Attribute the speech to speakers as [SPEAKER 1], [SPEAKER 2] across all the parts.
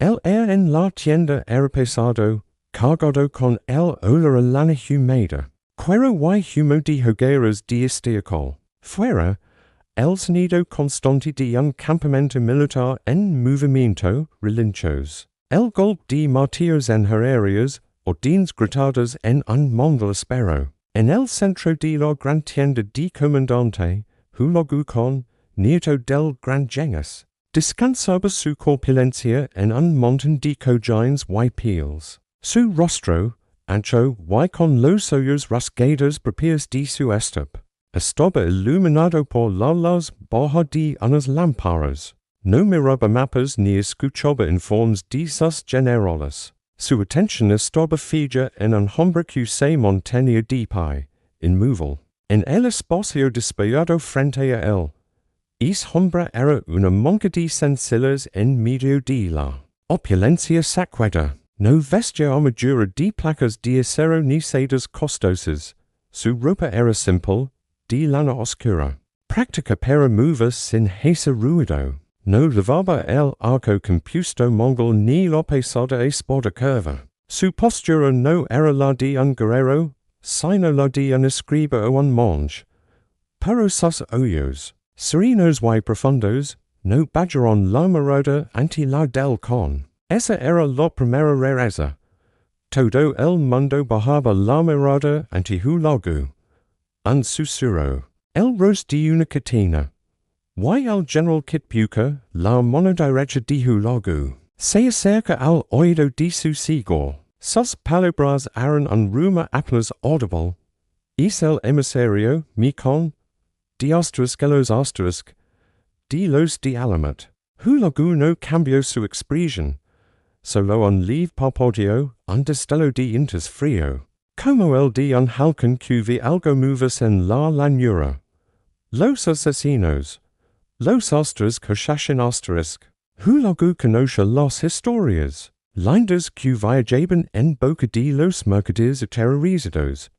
[SPEAKER 1] El en la tienda era pesado, cargado con el olor a lana humeda. Cuero y humo de hogueras de estiércol. Fuera, el sonido constante de un campamento militar en movimiento, relinchos. El golpe de martillos en herrerías, ordines gritadas en un mongol espero. En el centro de la gran tienda de comandante, Hulagu Khan, nieto del gran Gengis, descansaba su corpulencia en un montón de collines y peels. Su rostro, ancho y con los ojos rasgados propios de su estaba iluminado por la luz baja de unas lámparas. No miraba mapas ni escuchaba informes de sus generales. Su atención estaba fija en un hombre que se mantenía de pie, inmóvil, en el espacio despejado frente a él. Ese hombre era una monca de sencillas en medio de la opulencia secreta. No vestía armadura de placas de acero ni sedas costosas. Su ropa era simple, de lana oscura, práctica para mover sin hacer ruido. No llevaba el arco compuesto mongol ni la pesada espada curva. Su postura no era la de un guerrero, sino la de un escriba o un monje. Pero sus ojos, serenos y profundos, no bajaron la mirada ante la del Khan. Esa era la primera rareza. Todo el mundo bajaba la mirada ante Hulagu. Un susurro. El rose de una catena. Y el general Kitbuka, la mano derecha de Hulagu, se acerca al oído de su señor. Sus palabras eran un rumor apenas audible. Es el emisario, Mekon, de los de Alamut. Hulagu no cambió su expresión. Solo un leve parpadeo, un destello de interés frío. Como el de un halcón que ve algo moverse en la llanura. Los asesinos. Los Hashashin Hulagu conoce las historias. Lindas que viajaban en boca de los mercaderes aterrorizados.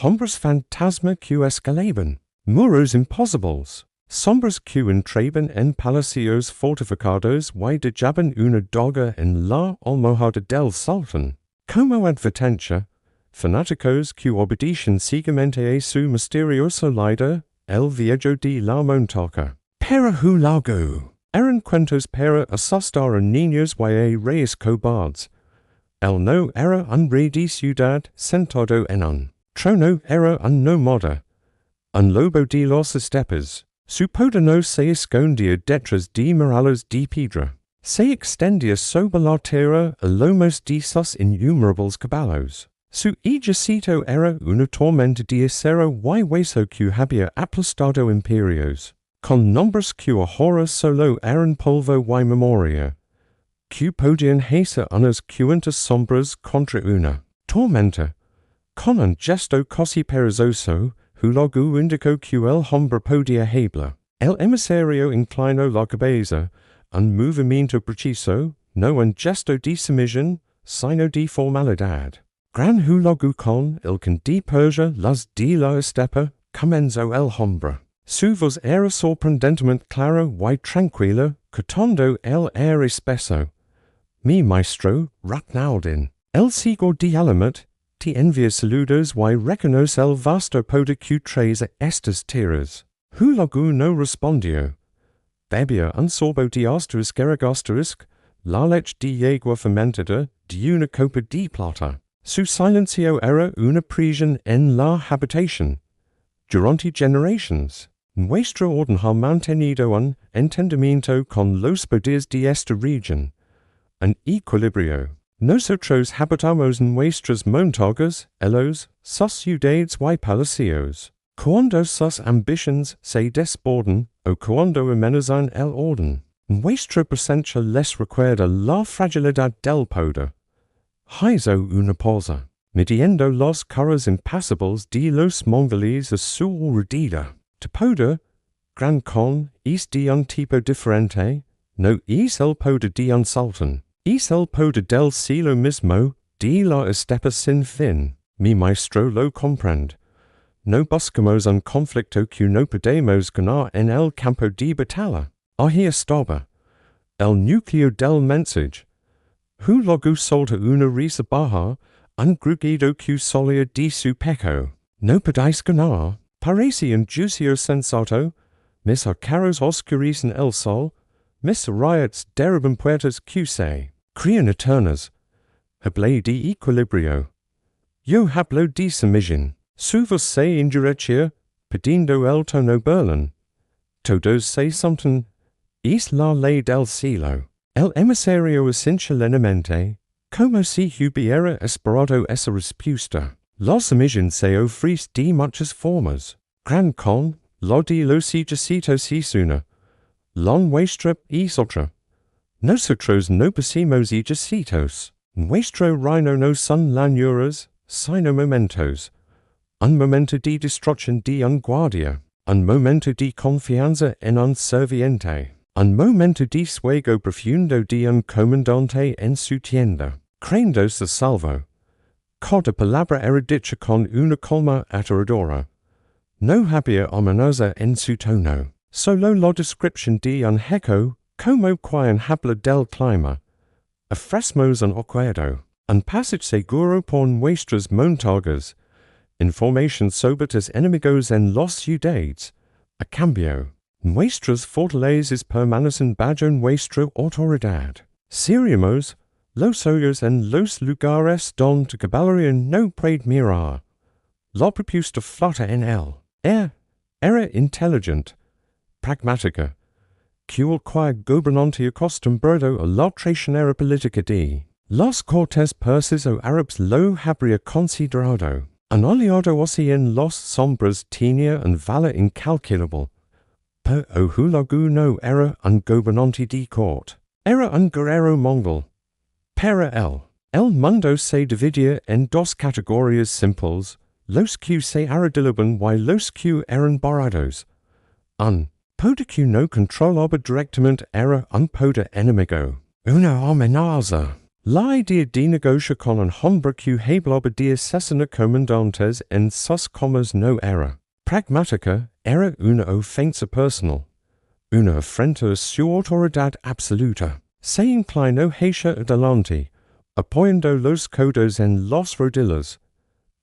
[SPEAKER 1] Hombres fantasma que escalaban. Muros imposibles. Sombras que entraban en palacios fortificados y dejaban una daga en la almohada del sultán. Como advertencia, fanáticos que obedecen ciegamente a su misterioso líder, el viejo de la montaña. Para Hulagu, eran cuentos para asustar a niños y a reyes cobardes. El no era un rey de ciudad sentado en un trono era un nómada, un lobo de los estepes. Su poder no se escondía detrás de murallas de piedra. Se extendía sobre la tierra a lomos de sus innumerables caballos. Su ejército era una tormenta de acero y hueso que había aplastado imperios. Con nombres que ahora solo eran polvo y memoria. Que podían hacer unas cuantas sombras contra una tormenta. Con un gesto casi perezoso, Hulagu indicó que el hombre podía hablar. El emisario inclinó la cabeza, un movimiento preciso, no un gesto de sumisión, sino de formalidad. Gran Hulagu Khan, el que de Persia, las de la estepa, comenzó el hombre. Su voz era sorprendentemente clara y tranquila, cortando el aire espeso. Mi maestro, Ratnaudin, el señor de Alamut, te envía saludos y reconoce el vasto poder que traes a estas tierras. Hulagu no respondió. Bebía un sorbo de ***, la leche de yegua fermentada de una copa de plata. Su silencio era una prisión en la habitación. Durante generations, nuestro orden ha mantenido un entendimiento con los poderes de esta región. Un equilibrio. Nosotros habitamos en nuestras montañas, elos, sus ciudades y palacios. Cuando sus ambiciones se desbordan, o cuando amenazan el orden, nuestra presencia les recuerda la fragilidad del poder. Hizo una pausa, midiendo las caras impassibles de los mongoles a su alrededor. Tu poder, Gran Khan, es de un tipo diferente, no es el poder de un sultán. Es el poder del cielo mismo, de la estepa sin fin. Mi maestro lo comprende. No buscamos un conflicto que no podemos ganar en el campo de batalla. Ahí estaba. El núcleo del mensaje. Hulagu solta una risa baja, ungrugido q solia di su peco. No pedis ganar, pareci and juicio sensato, mis arcaros oscuris en el sol, mis riots deribum puertas q se, crean eternas, habla di equilibrio. Yo hablo di submission, suvos se indirectia, pedindo el tono berlin. Todos se something, es la ley del cielo. El emisario essentialmente, como si hubiera esperado esa respuesta. La submission se ofrece de muchas formas. Gran con, lo de los ejércitos es una. La nuestra es otra. Nosotros no poseemos ejércitos. Nuestro reino no son llanuras, sino momentos. Un momento de destrucción de un guardia. Un momento de confianza en un serviente. Un momento de suego profundo de un comandante en su tienda. Creyendo se salvo. Cada palabra era dicha con una calma aterradora. No había ominosa en su tono. Solo la descripción de un heco, como quien habla del clima. Afresmos un acuerdo. Un passage seguro por nuestras montañas. Información sobre tus enemigos en las ciudades. A cambio. Nuestras fortalezas permanecen bajo nuestra autoridad. Seríamos los hoyos en los lugares donde caballería no puede mirar. La propuesta flota en él. Era inteligente, pragmática, cual gobernante acostumbrado a la traicionera política de los cortes persas o árabes lo habría considerado. Un aliado así en las sombras tenía un valor incalculable. Pero Hulagu no era un gobernante de corte. Era un guerrero mongol. Para el mundo se dividía en dos categorías simples, los que se arrodillaban y los que eran barrados. Un poder que no controlaba directamente era un poder enemigo. Una amenaza. La idea de negocio con un hombre que hablaba de asesinar comandantes en sus comas no era pragmática, era una ofensa personal. Una afrenta a su autoridad absoluta. Se inclinó hacia adelante, apoyando los codos en las rodillas.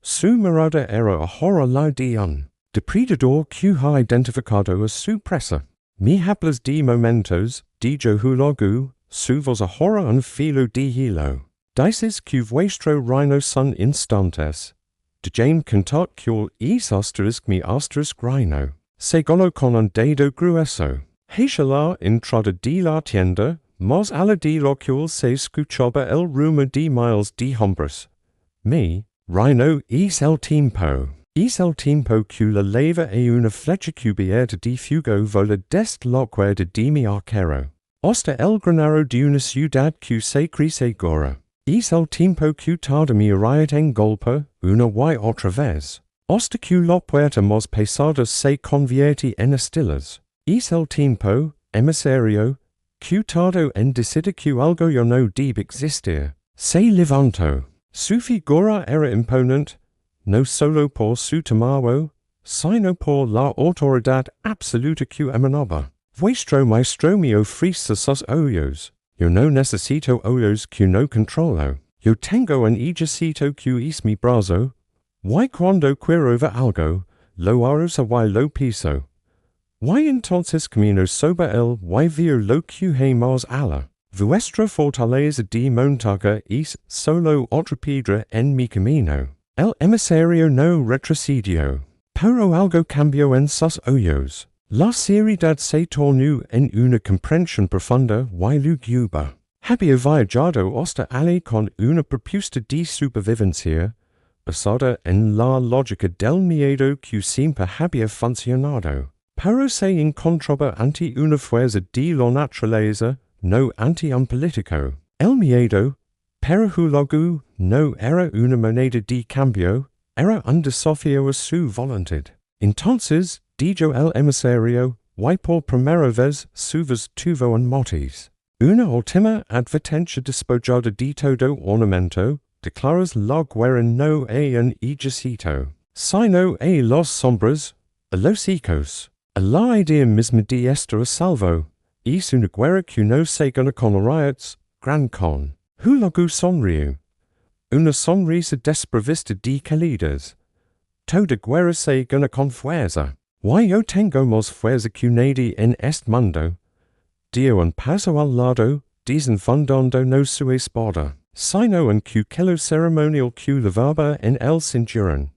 [SPEAKER 1] Su mirada era ahora la de un depredador que ha identificado a su presa. Mi hablas de momentos, dijo Hulagu, subos ahora un filo de hilo. Dices que vuestro reino son instantes. De Jane cantat que es asterisk mi asterisk reino. Segolo con un dedo grueso. Hacia la entrada de la tienda, mas a la de lo que se escuchaba el rumor de miles de hombres. Mi reino es el tiempo. Es el tiempo que la leva e una flecha cubierta de fuego vola desde la cuerda de mi arquero. Hasta el granero de una ciudad que se crece gora. Es el tiempo que tarda mi riot en golpe, una y otra vez. Hasta que la puerta más pesada se convierte en estilas. Es el tiempo, emisario, que tardo en decidir que algo ya no debe existir. Se levantó. Su figura era imponente, no solo por su tamaño, sino por la autoridad absoluta que emanaba. Vuestro maestro me ofrece sus ojos. Yo no necesito ojos que no controlo. Yo tengo un ejército que es mi brazo. Y cuando quiero ver algo, lo arrojo y lo piso. Y entonces camino sobre él y veo lo que hay más allá. Vuestra fortaleza de montaña es solo otra piedra en mi camino. El emisario no retrocedió. Pero algo cambió en sus ojos. La seriedad se tornó en una comprensión profunda y lúgubre. Había viajado hasta allí con una propuesta de supervivencia, basada en la lógica del miedo que siempre había funcionado. Pero se encontraba ante una fuerza de la naturaleza, no ante un político. El miedo, para Hulagu, no era una moneda de cambio, era un desafío a su voluntad. Entonces, dijo el emisario, y por primera vez subas tuvo un motis. Una última advertencia despojada de todo ornamento, declaras la guerra no a un ejército, sino a los sombras, a los ecos. A la idea misma de estar a salvo, es una guerra que no se gana con riots, gran con. Hulagu sonriu. Una sonrisa desprovista de queridas. Toda guerra se gana con fuerza. Yo tengo más fuerza que nadie en este mundo. Dio un paso al lado, desenfundando no su espada. Sino un que ceremonial que levaba en el cinturón.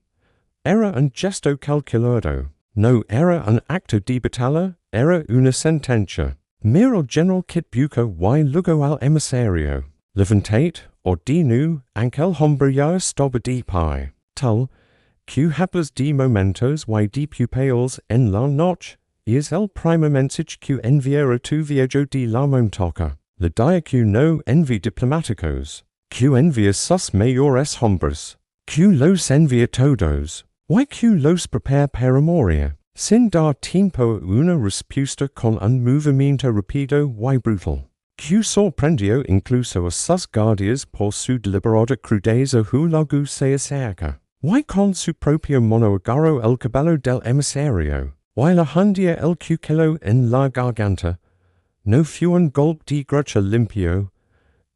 [SPEAKER 1] Era un gesto calculado. No era un acto de batalla, era una sentencia. Mira el general kit buca y luego al emisario. Levantate, ordenu, ankel hombre ya estaba de pie. Tal, que hablas de momentos y de pupils en la noche, es el primer mensaje que enviara tu viejo de la montaca. La dia que no envía diplomáticos, que envía sus mayores hombres, que los envía todos, y que los prepara para morir, sin dar tiempo a una respuesta con un movimiento rápido y brutal. Que sorprendió incluso a sus guardias por su deliberada crudeza Hulagu se acerca. Y con su propio mono agarró el caballo del emisario, y la hundía el cuchillo en la garganta. No fue un golpe de gracia limpio,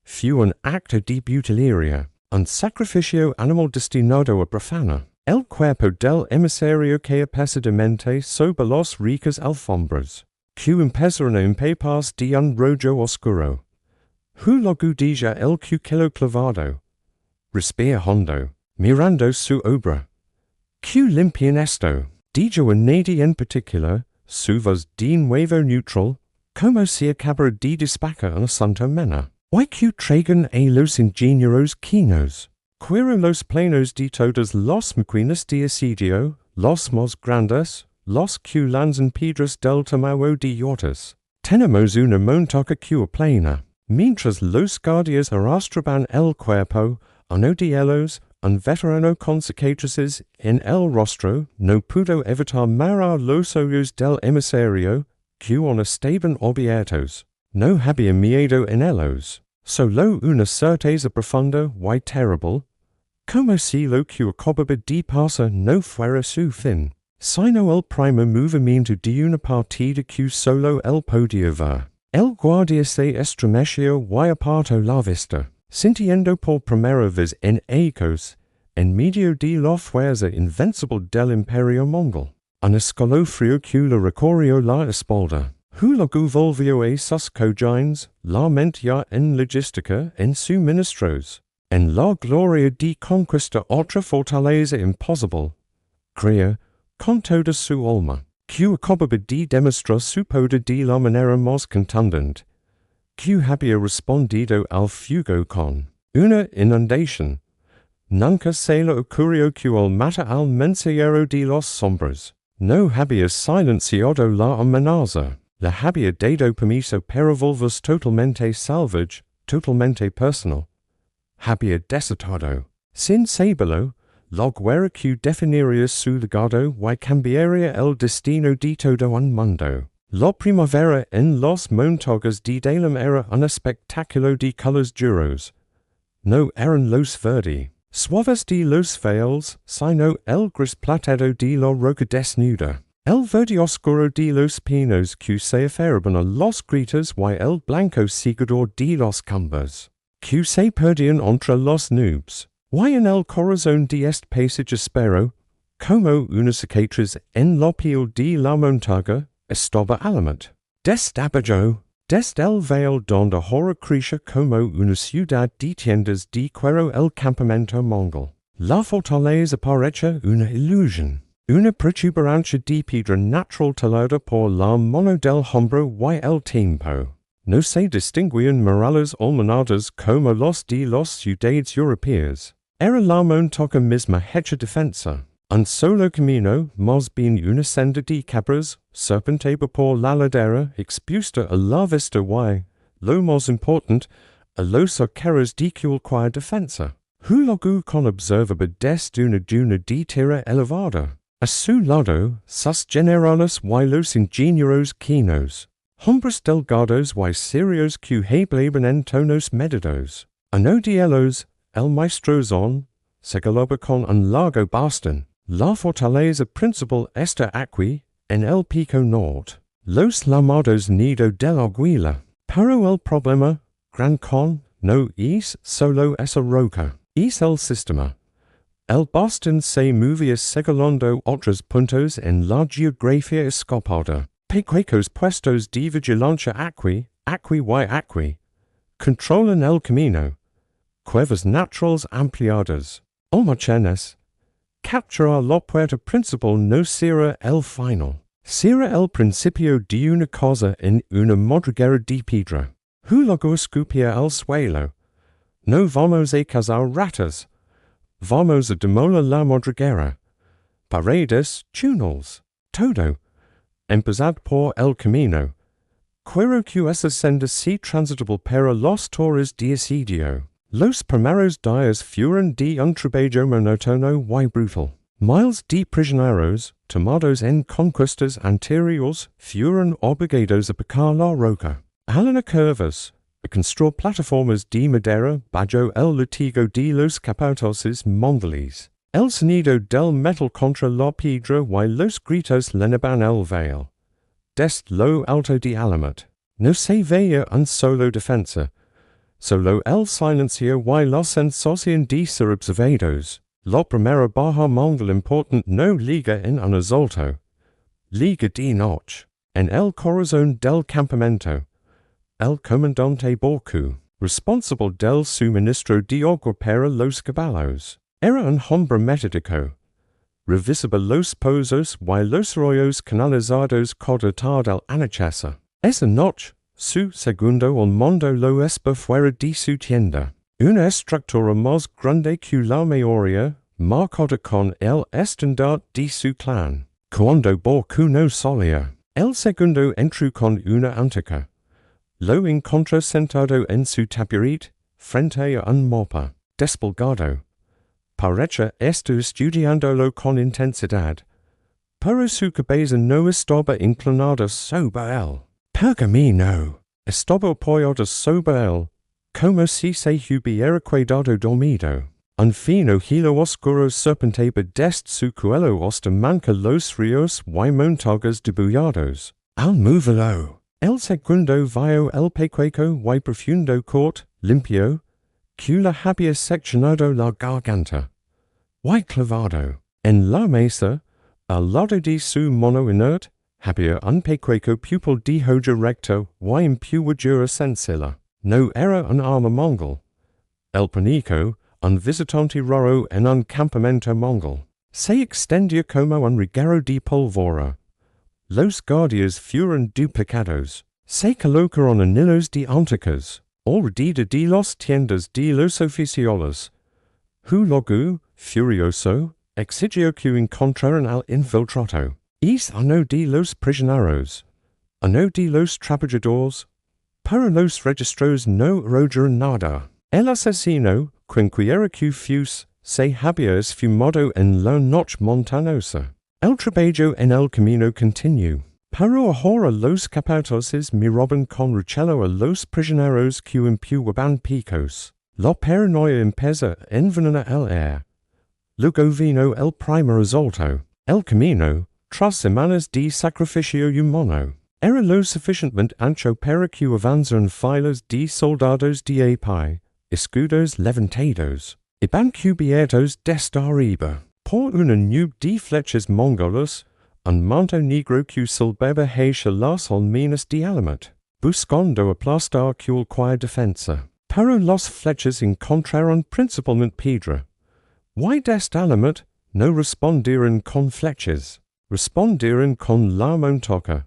[SPEAKER 1] fue un acto de butilería, un sacrificio animal destinado a profanar el cuerpo del emisario que pesadamente sobre los ricas alfombras, que empezaron a empaparse de un rollo oscuro. Hulagu deja el cuchillo clavado, respira hondo, mirando su obra. Que limpian esto, deja a nadie en particular, su voz de nuevo neutral, como se acaba de despacar un santo mena. Y que traigan a los ingenieros quinos. Quero los planos de todas los maquinas de asedio, los más grandes, los que lanzan piedras del tamaño de yates. Tenemos una montaca que plana, mientras los guardias arrastraban el cuerpo, uno de ellos, un veterano con cicatrices en el rostro, no pudo evitar mirar los ojos del emisario, que aún estaban abiertos. No había miedo en ellos, solo una certeza profunda y terrible, como si lo que acababa de pasar no fuera su fin, sino el primer movimiento de una partida que solo él podía ver. El guardia se estremeció y apartó la vista, sintiendo por primera vez en ecos, en medio de la fuerza invencible del Imperio Mongol, un escalofrío que le recorrió la espalda. Hulagu volvió a sus cojines, la mente ya en logística en su ministros, en la gloria de conquista otra fortaleza imposible. Crea, con toda su alma, que acababa de demostrar su poder de la manera más contundente, que había respondido al fuego con una inundación. Nunca se le ocurrió que al matar al mensajero de las sombras, no había silenciado la amenaza. Le había dado permiso para volverse totalmente salvage, totalmente personal. Había desatado, sin saberlo, la guerra que definiría su legado y cambiaría el destino de todo un mundo. La primavera en los montañas de Dalam era un espectáculo de colores duros. No eran los verdes, suaves de los fails, sino el gris plateado de la roca desnuda. El verde oscuro de los pinos que se aferraban a los gritos y el blanco seguidor de los cumbres, que se perdían entre los nubes. Y en el corazón de este paisaje espero, como una cicatriz en la piel de la montaña, estaba Alamut. Desde abajo, desde el valle donde ahora crecía como una ciudad de tiendas de cuero el campamento mongol. La fortaleza parecía una ilusión. Una protuberancia de piedra natural talada por la mano del hombre y el tiempo. No se distinguían murallas almenadas como los de las ciudades europeas. Era la montaña misma hecha defensa. Un solo camino, más bien una senda de cabras, serpenteaba por la ladera, expuesta a la vista y, lo más importante, a los arqueros de cualquier defensa. Hulagu Khan observaba desde una duna de tierra elevada. A su lado, sus generales y los ingenieros quinos, hombres delgados y serios que hablaban en tonos medidos. Uno de ellos, el maestro Zon, señalaba con un largo bastón. La fortaleza principal está aquí, en el pico norte, los llamados Nido del Águila. Pero el problema, Gran Khan, no es solo esa roca, es el sistema. El Boston se movía segundo otros puntos en la geografía escopada. Pequecos puestos de vigilancia aquí y aquí. Controlan el camino. Cuevas naturales ampliadas. Almacenes. Captura la puerta principal no será el final. Será el principio de una cosa en una madriguera de piedra. Hulagu escupía el suelo. No vamos a cazar ratas. Vamos a demoler la madriguera. Paredes, túneles, todo. Empezad por el camino. Quiero que esa senda sea transitable para los torres de asedio. Los primeros días fueron de un trabajo monótono y brutal. Miles de prisioneros, tomados en conquistas anteriores, fueron obligados a picar la roca. Alana curvas, a construir plataformas de madera bajo el latigo de los capatoses mongoles. El sonido del metal contra la piedra y los gritos lenaban el veil. Des lo alto de Alamut. No se veía un solo defensa. Solo el silencio y la sensación de ser observados. La primera baja mongol important no liga en un asalto. Liga de noche. En el corazón del campamento. El comandante Borku, responsable del suministro de agua para los caballos. Era un hombre metódico. Revisaba los pozos y los arroyos canalizados cada tarde al anochecer. Esa noche, su segundo al mundo lo espera fuera de su tienda. Una estructura más grande que la mayoría, marcada con el estandarte de su clan. Cuando Borku no salía, el segundo entró con una antica. Lo encontró sentado en su taburete, frente a un mapa, despelgado. Parecha está estudiándolo con intensidad, pero su cabeza no estaba inclinada sobre él. Pergamino estaba apoyado sobre él, como si se hubiera quedado dormido. Un fino hilo oscuro serpenteaba desde su cuello hasta manca los ríos y montañas debullados. Al moverlo, el segundo vio el pequeño y profundo corte, limpio, que le había seccionado la garganta. Y clavado, en la mesa, al lado de su mano inerte, había un pequeño pupil de joya recto y empuñadura sencilla. No era un arma mongol. El panico, un visitante raro en un campamento mongol, se extendía como un reguero de pólvora. Los guardias fueron duplicados. Se colocaron en hilos de anticas, alrededor de las tiendas de los oficiales. Hulagu, furioso, exigió que encontraran al infiltrado. Es uno de los prisioneros, uno de los trabajadores, pero los registros no arrojaron nada. El asesino, quien que fuese, se había esfumado en la noche montañosa. El trabajo en el camino continuó. Pero ahora los capatoses miraban con recelo a los prisioneros que empujaban picos. La paranoia empezó a envenenar el aire. Luego vino el primer asalto. El camino, tras semanas de sacrificio humano, era lo suficientemente ancho para que avanzaran filas de soldados de a pie, escudos levantados, y van cubiertos desde arriba por una nube de flechas mongolas, un manto negro que silbaba hacia las almenas de Alamut, buscando aplastar cualquier defensa. Pero las flechas encontraron principalmente piedra. Y desde Alamut no respondieron con flechas, respondieron con la montaña.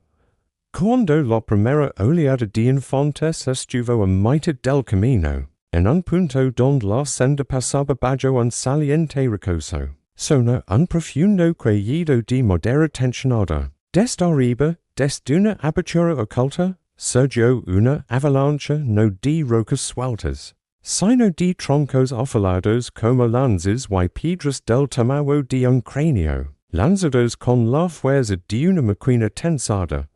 [SPEAKER 1] Cuando la primera oleada de infantes estuvo a mitad del camino, en un punto donde la senda pasaba bajo un saliente rocoso, sonó un profundo quejido de madera tensionada. Desde arriba, desde una abertura oculta, surgió una avalancha no de rocas sueltas, sino de troncos afilados como lanzas y piedras del tamaño de un cráneo, lanzados con la fuerza de una máquina tensada.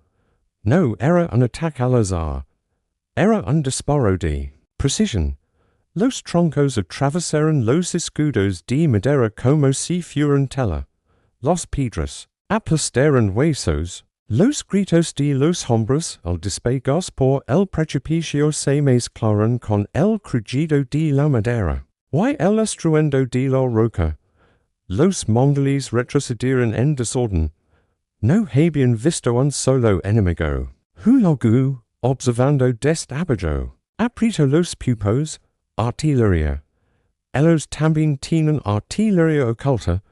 [SPEAKER 1] No era un ataque al azar, era un disparo de precision. Los troncos atravesaron los escudos de madera como si fueran tela. Las piedras aplastaron huesos, Los gritos de los hombres al despegarse por el precipicio se mezclaron con el crujido de la madera. Y el estruendo de la roca. Los mongoles retrocedieron en desorden. No habían visto un solo enemigo. Hulagu, observando desde abajo, apretó los pupos, artillería. Ellos también tienen artillería oculta,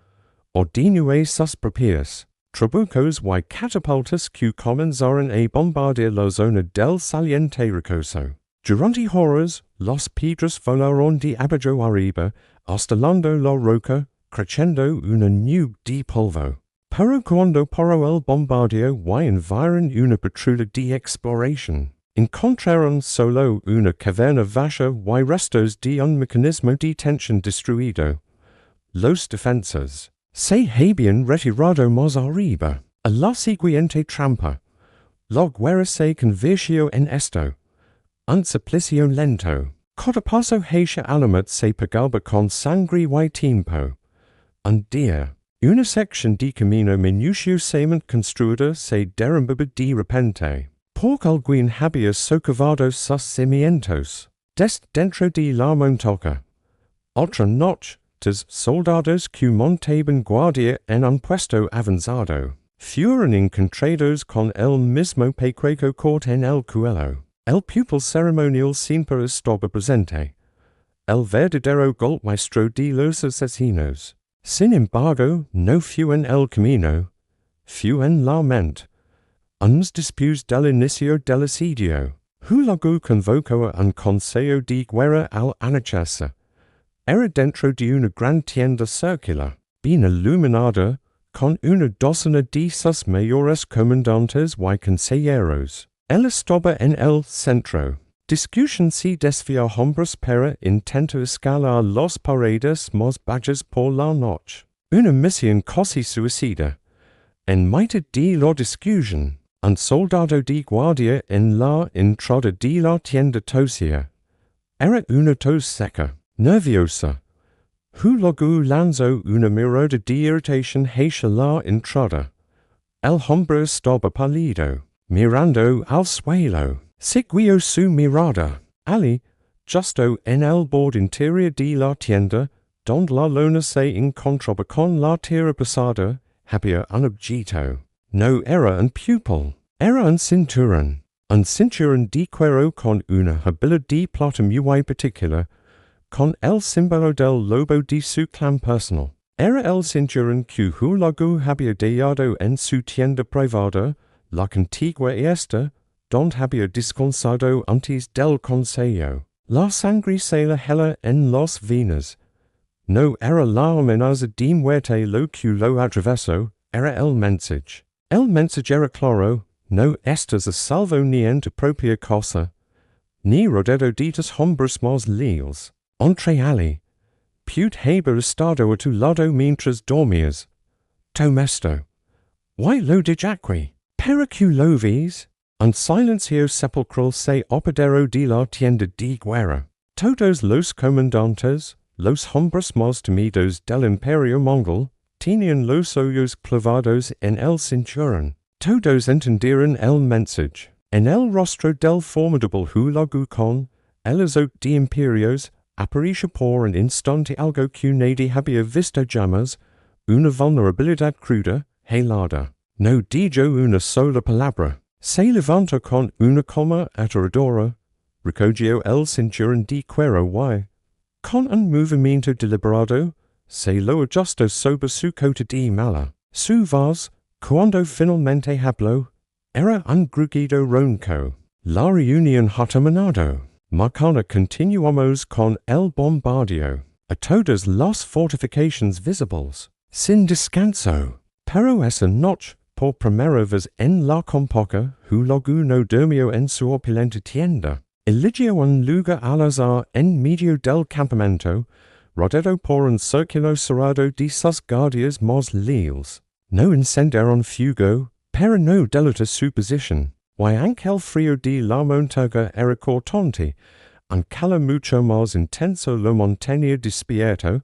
[SPEAKER 1] ordenó sus propias. Trabucos y catapultas que comenzaron a bombardear la zona del saliente rocoso. Durante horas, los piedras volaron de abajo arriba, oscilando la roca, creciendo una nube de polvo. Pero cuando paró el bombardeo y enviaron una patrulla de exploración, encontraron solo una caverna vacía y restos de un mecanismo de tensión destruido. Los defensores se habían retirado más arriba. A la siguiente trampa. La guerra se convirtió en esto. Un suplicio lento. Cada paso hacia Alamut se pagaba con sangre y tiempo. Un día, una sección de camino minuciosamente construida se derrumbaba de repente. Porque alguien había socavado sus cimientos. Dentro de la montaña. Otra noche, soldados que montaban guardia en un puesto avanzado fueron encontrados con el mismo pequeño corte en el cuello. El pupil ceremonial siempre estaba presente. El verdadero golpmaestro de los asesinos. Sin embargo, no fue en el camino. Fue en la mente. Uns después del inicio del asedio, Hulagu convocó a un consejo de guerra al anochecer. Era dentro de una gran tienda circular, bien iluminada, con una docena de sus mayores comandantes y consejeros. Él estaba en el centro. Discusión se desvió hombres para intentar escalar las paredes más bajas por la noche. Una misión casi suicida. En mitad de la discusión, un soldado de guardia en la entrada de la tienda tosía. Era una tos seca. Nerviosa. Hulagu lanzó una mirada de irritación hacia la entrada. El hombre estaba pálido, mirando al suelo. Siguió su mirada. Ali, justo en el borde interior de la tienda, donde la lona se encontraba con la tierra pasada, había un objeto. No era un pupil, era un cinturón. Un cinturón de cuero con una hebilla de plata muy particular, con el símbolo del lobo de su clan personal. Era el cinturón que Hulagu había dejado en su tienda privada, la antigua esta, donde había descansado antes del consejo. La sangre se le hela en las venas. No era la amenaza de muerte lo que lo atravesó, era el mensaje. El mensaje era claro, no estás a salvo ni en tu propia casa, ni rodeado de tus hombres más leales. Entre Ali, pude haber estado a tu lado mientras dormías. Toma esto. Y lo dijacque. Pero que lo ves. Un silencio sepulcral se apoderó de la tienda de guerra. Todos los comandantes, los hombres más temidos del Imperio Mongol, tenían los ojos clavados en el cinturón. Todos entendieron el mensaje. En el rostro del formidable Hulagu Khan, el azot de imperios, apareció por un instante algo que nadie había visto jamás, una vulnerabilidad cruda, helada. No dijo una sola palabra. Se levantó con una calma aterradora, recogió el cinturón de cuero y, con un movimiento deliberado, se lo ajustó sobre su cote de mala. Su voz, cuando finalmente habló, era un gruñido ronco. La reunión ha terminado. Mañana continuamos con el bombardeo a todas las fortificaciones visibles, sin descanso. Pero esa noche, por primera vez en la compoca, Hulagu no durmió en su opulenta tienda. Eligió un lugar al azar en medio del campamento, rodeado por un círculo cerrado de sus guardias más leales. No incendiaron fuego, pero no delató su posición. Y aunque el frío de la montaña era cortante, un calor mucho más intenso lo mantenía despierto,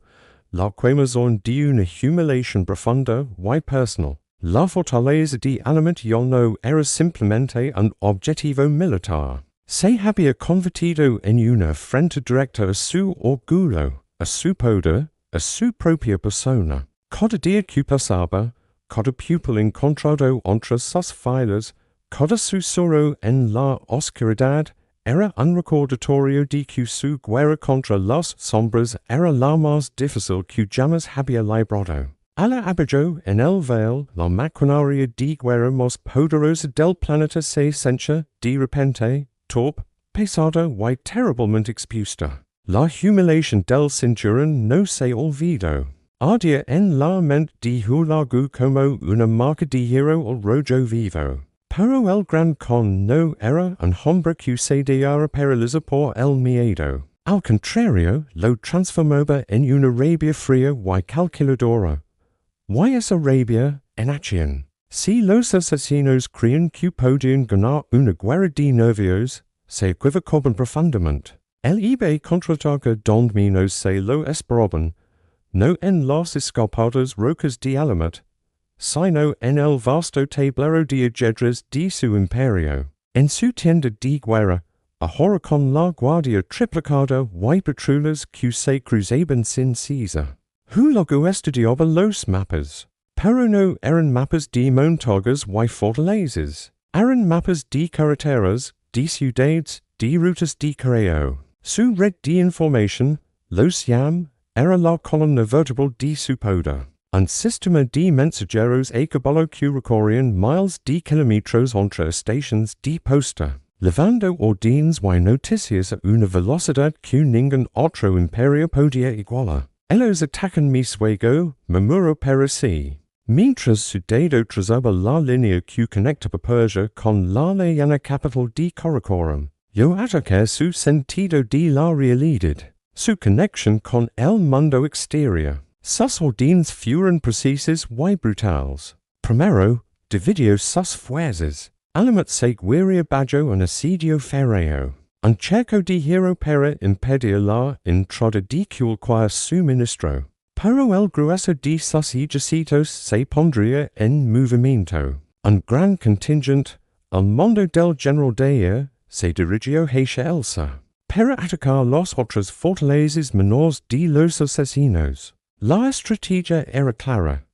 [SPEAKER 1] la quemazón de una humillación profunda y personal. La fortaleza de Alamut yo no era simplemente un objetivo militar. Se había convertido en una frente directa a su orgullo, a su poder, a su propia persona. Cada día que pasaba, cada pupil encontrado entre sus filas, cada susurro en la oscuridad, era un recordatorio de que su guerra contra las sombras era la más difícil que jamás había librado. A la abajo en el veil, la maquinaria de guerra más poderosa del planeta se sencha, de repente, torpe, pesada y terriblemente expuesta. La humiliación del cinturón no se olvidó. Ardía en la mente de Hulagu como una marca de hero al rojo vivo. Pero el Gran Khan no era un hombre que se dejara paralizar por el miedo. Al contrario, lo transformaba en una rabia fría y calculadora. ¿Y esa rabia en acción? Si los asesinos creían que podían ganar una guerra de nervios, se equivocaban profundamente. El eBay contraataque donde menos se lo esperaban, no en las escarpadas rocas de Alamut, sino en el vasto tablero de ajedrez de su imperio. En su tienda de guerra, ahora con la guardia triplicada y patrullas que se cruzaban sin cesar. Hulagu estudiaba los mapas, pero no eran mapas de montañas y fortalezas. Eran mapas de carreteras, de ciudades, de rutas de correo. Su red de información, los era la columna vertebral de su poder. Un sistema de mensajeros a caballo que recorrían miles de kilómetros entre estaciones de posta, llevando órdenes y noticias a una velocidad que ningún otro imperio podía igualar. Ellos atacan mi suego, murmuró para sí. Mientras su dedo trazaba la línea que conectaba Persia con la lejana capital de Karakoram, yo ataqué su sentido de la realidad, su conexión con el mundo exterior. Sus órdenes fueron precisas y brutales. Primero, dividió sus fuerzas. Alamut se guerría bajo un asedio férreo. Un cerco de hierro para impedir la entrada de cualquier suministro. Pero el grueso de sus ejércitos se pondría en movimiento. Un gran contingente, el mando del general Daya, se dirigió hacia Elsa, para atacar las otras fortalezas menores de los asesinos. La estrategia era clara.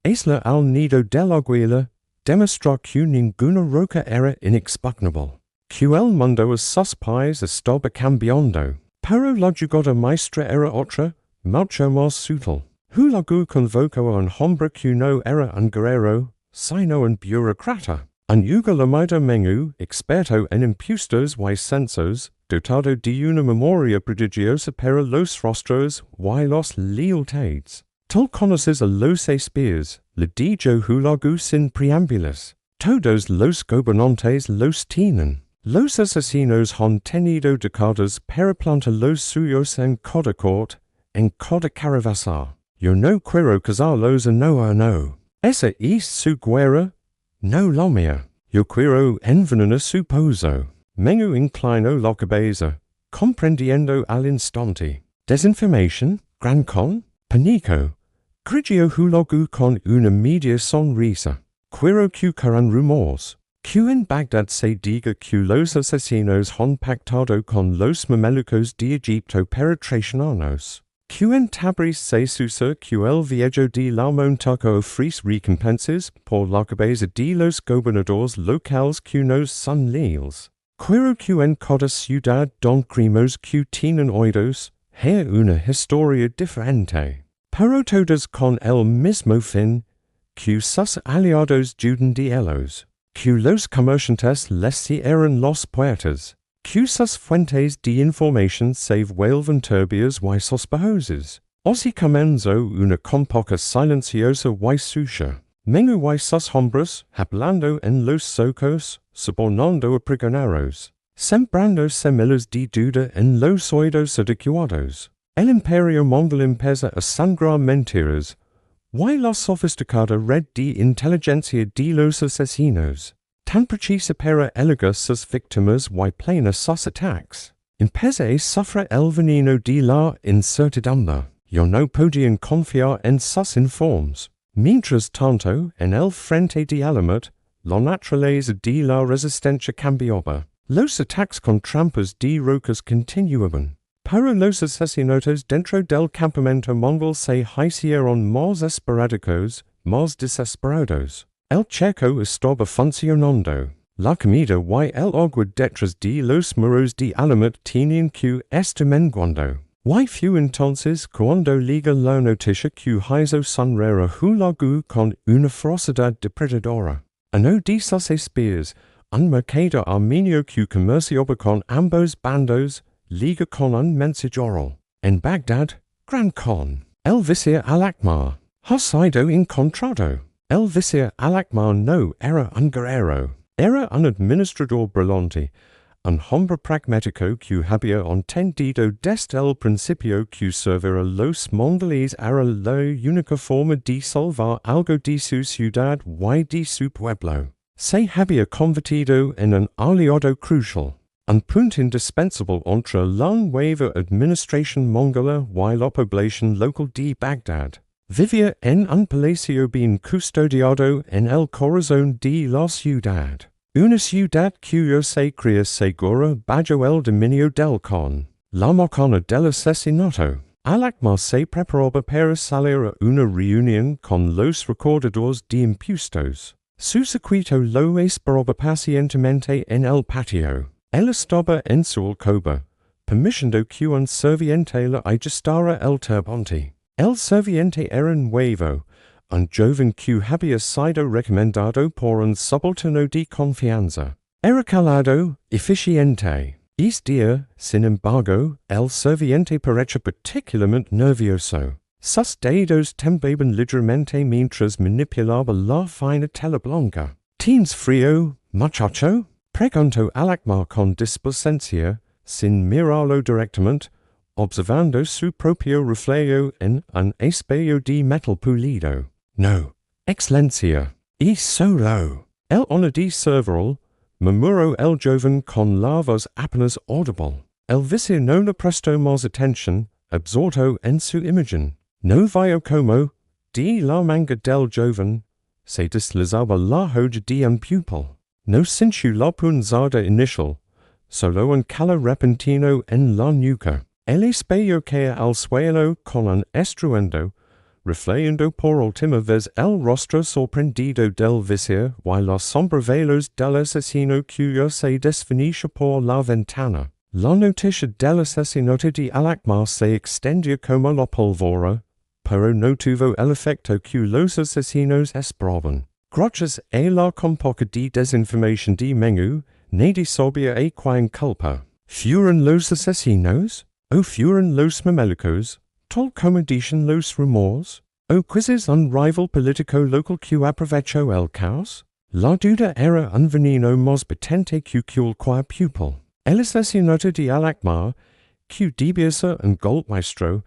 [SPEAKER 1] Isla al Nido del Águila demostró que ninguna roca era inexpugnable, que el mundo a sus pies estaba cambiando, pero la jugada maestra era otra, mucho más sutil. Hulagu convocó a un hombre que no era un guerrero, sino un burócrata, un yugalamida mengu, experto en impuestos y censos, dotado de una memoria prodigiosa para los rostros y las lealtades. Tal conoces a los espias, le dijo Hulagu sin preámbulos. Todos los gobernantes los tienen. Los asesinos han tenido décadas para plantar los suyos en cada corte, en cada caravasa. Yo no quiero casarlos uno a uno. Esa es su guerra, no la mía. Yo quiero envenenar su pozo. Mengu inclinó la cabeza, comprendiendo al instante. Desinformación, Gran Khan, pánico. Grigio Hulagu con una media sonrisa. Quiero que corran rumores. Que en Bagdad se diga que los asesinos han pactado con los mamelucos de Egipto para traicionarnos. Que en Tabriz se susa que el viejo de la montaña ofrece recompensas por la cabeza de los gobernadores locales que nos son leales. Quiero que en cada ciudad don creemos que tienen oídos, hay una historia diferente. Pero todos con el mismo fin, que sus aliados juden de ellos, que los comerciantes les cierran las puertas, que sus fuentes de información se vuelven turbias y sospechosas. Así comenzó una compoca silenciosa y sucia. Mengu y sus hombres, hablando en los zocos, sobornando a prisioneros, sembrando semillas de duda en los oídos adecuados. El Imperio Mongol empieza a sangrar mentiras, y la sofisticada red de inteligencia de los asesinos, tan precisa para elegar sus víctimas y planear sus ataques, empieza a sufrir el veneno de la incertidumbre. Yo no podían confiar en sus informes. mientras tanto, en el frente de Alamut, la naturaleza de la resistencia cambiaba. Los ataques con trampas de rocas continuaban. Pero los asesinatos dentro del campamento mongol se hicieron más esporádicos, más desesperados. El checo estaba funcionando. La comida y el agua detrás de los muros de Alamut tenían que estar menguando. Y fue entonces cuando llega la noticia que hizo sonreír a Hulagu con una ferocidad depredadora. Uno de sus espías, un mercader armenio que comerciaba con ambos bandos, liga con un mensajero. En Bagdad, Gran Khan, el visir al-Akbar, ha sido encontrado. El visir al-Akbar no era un guerrero, era un administrador brillante, un hombre pragmático que había entendido desde el principio que servir a los mongoles era la única forma de salvar algo de su ciudad y de su pueblo. Se había convertido en un aliado crucial, un punto indispensable entre la nueva administración mongola y la población local de Bagdad. Vivía en un palacio bien custodiado en el corazón de la ciudad. Una ciudad que se creía segura bajo el dominio del Khan. La macana del asesinato. Al-Akbar se preparaba para salir a una reunión con los recaudadores de impuestos. Su séquito lo esperaba pacientemente en el patio. Él estaba en su alcoba, permitiendo que un serviente le ajustara el turbante. El serviente era nuevo, un joven que había sido recomendado por un subalterno de confianza. Era calado, eficiente. Este día, sin embargo, el serviente parecía particularmente nervioso. Sus dedos temblaban ligeramente mientras manipulaba la fina tela blanca. ¿Tienes frío, muchacho? Preguntó al-Akbar con displicencia, sin mirarlo directamente, observando su propio reflejo en un espejo de metal pulido. No, excelencia. Y solo. El honor de servirle, murmuró el joven con la voz apenas audible. El visir no le prestó más atención, absorto en su imagen. No vio como, de la manga del joven, se deslizaba la joya de un pupil. No sintió la punzada inicial, solo un calor repentino en la nuca. El espejo caía al suelo con un estruendo, reflejando por última vez el rostro sorprendido del visir y las sombrevelos del asesino cuyo se desvanecía por la ventana. La noticia del asesinato de al-Akbar se extendía como la pólvora, pero no tuvo el efecto que los asesinos esperaban. Gracias a la compoca de desinformación de Mengu, nadie sabía a quién culpa. ¿Fueron los asesinos? ¿O fueron los mamelucos? ¿Tal como dicen los rumores? ¿O quizás un rival político local que aprovechó el caos? La duda era un veneno más potente que cualquier pupil. El asesinato de al-Akbar, que debía ser un golpe maestro,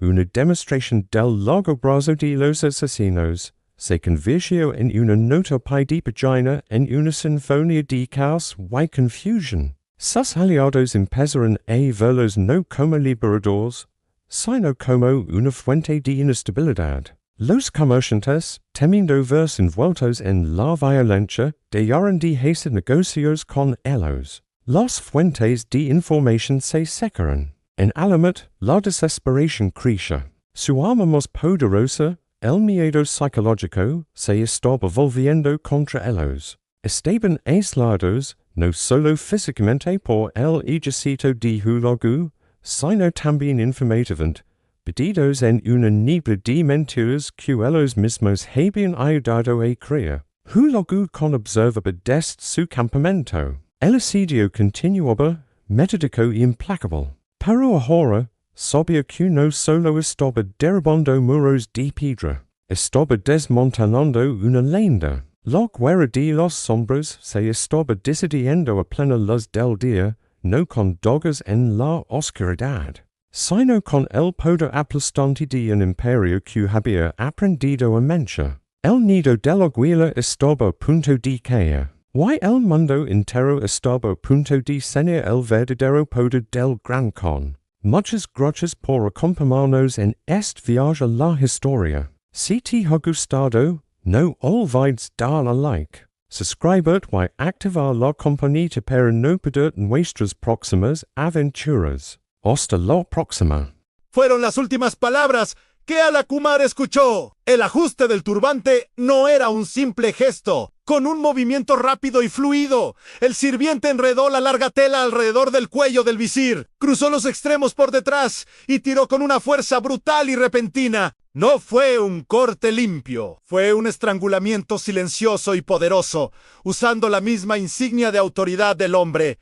[SPEAKER 1] una demostración del largo brazo de los asesinos, se convirtió en una nota de pagina en una sinfonía de caos y confusión. Sus aliados empezaron a verlos no como liberadores, sino como una fuente de inestabilidad. Los comerciantes, temiendo verse envueltos en la violencia, dejaron de hacer negocios con ellos. Las fuentes de información se secaron. En Alamut, la desesperación creció. Su arma más poderosa, el miedo psicológico, se estaba volviendo contra ellos. Estaban aislados, no solo físicamente por el ejército de Hulagu, sino también informativamente, perdidos en una niebla de mentiras que ellos mismos habían ayudado a crear. Hulagu Khan observaba desde su campamento. El asedio continuaba, metódico y implacable. Pero ahora, sabía que no solo estaba derribando muros de piedra, estaba desmantelando una leyenda. La guerra de las sombras se estaba decidiendo a plena luz del día, no con dogas en la oscuridad, sino con el poder aplastante de un imperio que había aprendido a mentir. El nido del águila estaba a punto de caer, y el mundo entero estaba a punto de cenar el verdadero poder del Gran Khan. Muchas gracias por acompañarnos en este viaje a la historia. CT har gustado, no olvides dar alike. Subscribert y activar la campanita para no perder nuestras próximas aventuras. Hasta la próxima.
[SPEAKER 2] Fueron las últimas palabras que Hulagu escuchó. El ajuste del turbante no era un simple gesto. Con un movimiento rápido y fluido, el sirviente enredó la larga tela alrededor del cuello del visir, cruzó los extremos por detrás y tiró con una fuerza brutal y repentina. No fue un corte limpio, fue un estrangulamiento silencioso y poderoso, usando la misma insignia de autoridad del hombre.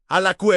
[SPEAKER 2] Hulagu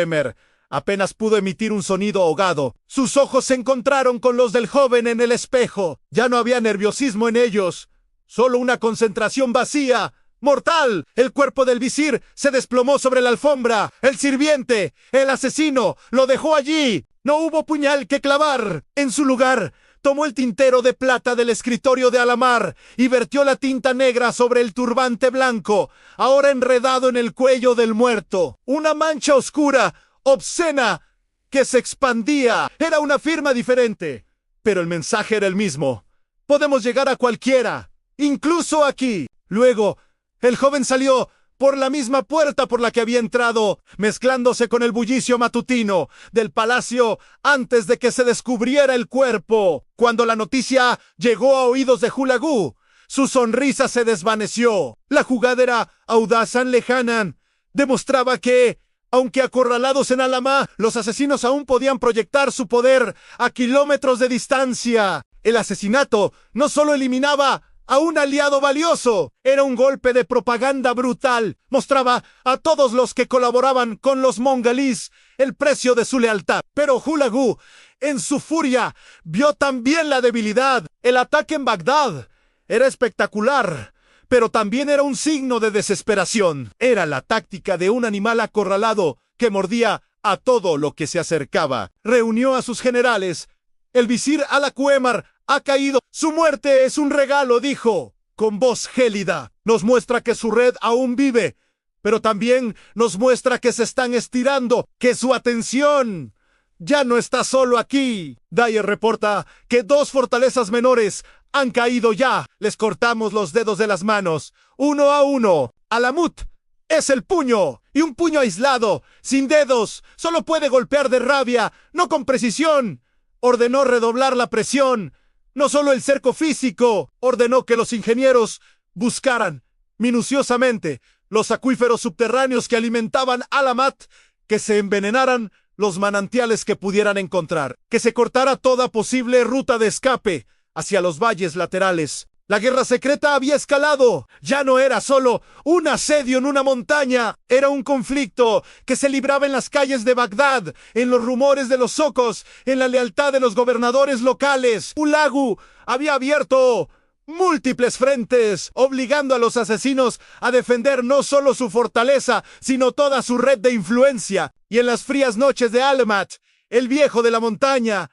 [SPEAKER 2] apenas pudo emitir un sonido ahogado. Sus ojos se encontraron con los del joven en el espejo. Ya no había nerviosismo en ellos, solo una concentración vacía, mortal. El cuerpo del visir se desplomó sobre la alfombra. El sirviente, el asesino, lo dejó allí. No hubo puñal que clavar. En su lugar, tomó el tintero de plata del escritorio de Hulagu y vertió la tinta negra sobre el turbante blanco, ahora enredado en el cuello del muerto. Una mancha oscura, obscena, que se expandía. Era una firma diferente, pero el mensaje era el mismo. Podemos llegar a cualquiera, incluso aquí. Luego, el joven salió por la misma puerta por la que había entrado, mezclándose con el bullicio matutino del palacio antes de que se descubriera el cuerpo. Cuando la noticia llegó a oídos de Hulagu, su sonrisa se desvaneció. La jugada era audaz, lejana. Demostraba que, aunque acorralados en Hulagu, los asesinos aún podían proyectar su poder a kilómetros de distancia. El asesinato no solo eliminaba a un aliado valioso, era un golpe de propaganda brutal. Mostraba a todos los que colaboraban con los mongoles el precio de su lealtad. Pero Hulagu, en su furia, vio también la debilidad. El ataque en Bagdad era espectacular, pero también era un signo de desesperación. Era la táctica de un animal acorralado que mordía a todo lo que se acercaba. Reunió a sus generales. El visir Hulagu ha caído. Su muerte es un regalo, dijo, con voz gélida. Nos muestra que su red aún vive, pero también nos muestra que se están estirando, que su atención ya no está solo aquí. Dyer reporta que 2 fortalezas menores han caído ya. Les cortamos los dedos de las manos, uno a uno. Alamut es el puño, y un puño aislado, sin dedos, solo puede golpear de rabia, no con precisión. Ordenó redoblar la presión. No solo el cerco físico, ordenó que los ingenieros buscaran minuciosamente los acuíferos subterráneos que alimentaban Hulagu, que se envenenaran los manantiales que pudieran encontrar, que se cortara toda posible ruta de escape hacia los valles laterales. La guerra secreta había escalado. Ya no era solo un asedio en una montaña. Era un conflicto que se libraba en las calles de Bagdad, en los rumores de los zocos, en la lealtad de los gobernadores locales. Hulagu había abierto múltiples frentes, obligando a los asesinos a defender no solo su fortaleza, sino toda su red de influencia. Y en las frías noches de Hulagu, el viejo de la montaña,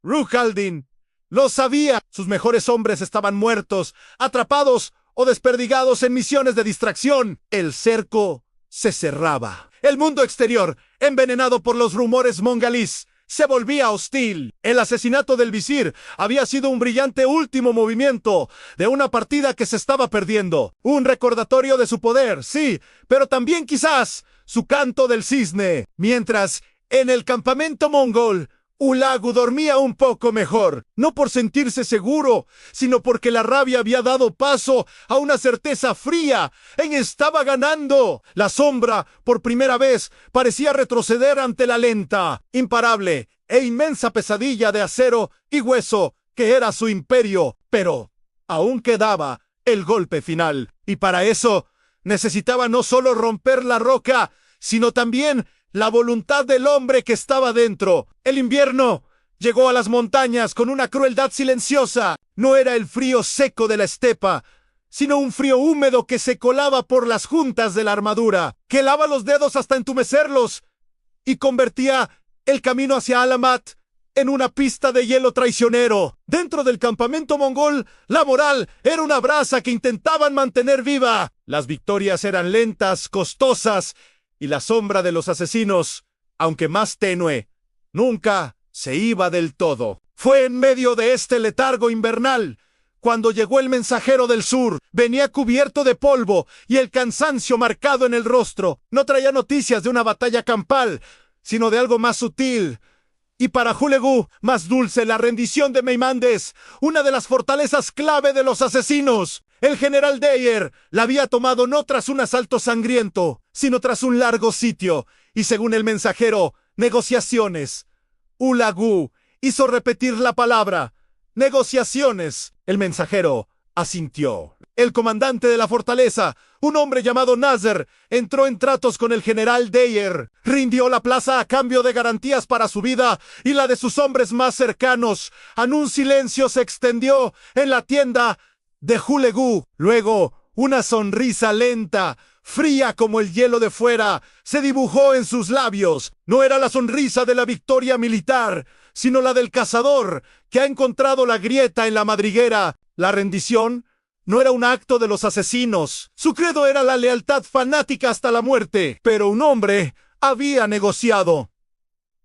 [SPEAKER 2] Ruhaldin, lo sabía. Sus mejores hombres estaban muertos, atrapados o desperdigados en misiones de distracción. El cerco se cerraba. El mundo exterior, envenenado por los rumores mongoles, se volvía hostil. El asesinato del visir había sido un brillante último movimiento de una partida que se estaba perdiendo. Un recordatorio de su poder, sí, pero también quizás su canto del cisne. Mientras, en el campamento mongol, Hulagu dormía un poco mejor, no por sentirse seguro, sino porque la rabia había dado paso a una certeza fría. Estaba ganando. La sombra, por primera vez, parecía retroceder ante la lenta, imparable e inmensa pesadilla de acero y hueso que era su imperio. Pero aún quedaba el golpe final, y para eso necesitaba no solo romper la roca, sino también la voluntad del hombre que estaba dentro. El invierno llegó a las montañas con una crueldad silenciosa. No era el frío seco de la estepa, sino un frío húmedo que se colaba por las juntas de la armadura, que helaba los dedos hasta entumecerlos y convertía el camino hacia Hulagu en una pista de hielo traicionero. Dentro del campamento mongol, la moral era una brasa que intentaban mantener viva. Las victorias eran lentas, costosas, y la sombra de los asesinos, aunque más tenue, nunca se iba del todo. Fue en medio de este letargo invernal Cuando llegó el mensajero del sur, venía cubierto de polvo y el cansancio marcado en el rostro. No traía noticias de una batalla campal, sino de algo más sutil. Y para Hulagu, más dulce, la rendición de Meimandes, una de las fortalezas clave de los asesinos. El general Deir la había tomado no tras un asalto sangriento, sino tras un largo sitio, y según el mensajero, negociaciones. Hulagu hizo repetir la palabra, negociaciones. El mensajero asintió. El comandante de la fortaleza, un hombre llamado Nasser, entró en tratos con el general Deir, rindió la plaza a cambio de garantías para su vida y la de sus hombres más cercanos. Un silencio se extendió en la tienda de Hulagu. Luego, una sonrisa lenta, fría como el hielo de fuera, se dibujó en sus labios. No era la sonrisa de la victoria militar, sino la del cazador, que ha encontrado la grieta en la madriguera. La rendición no era un acto de los asesinos. Su credo era la lealtad fanática hasta la muerte. Pero un hombre había negociado.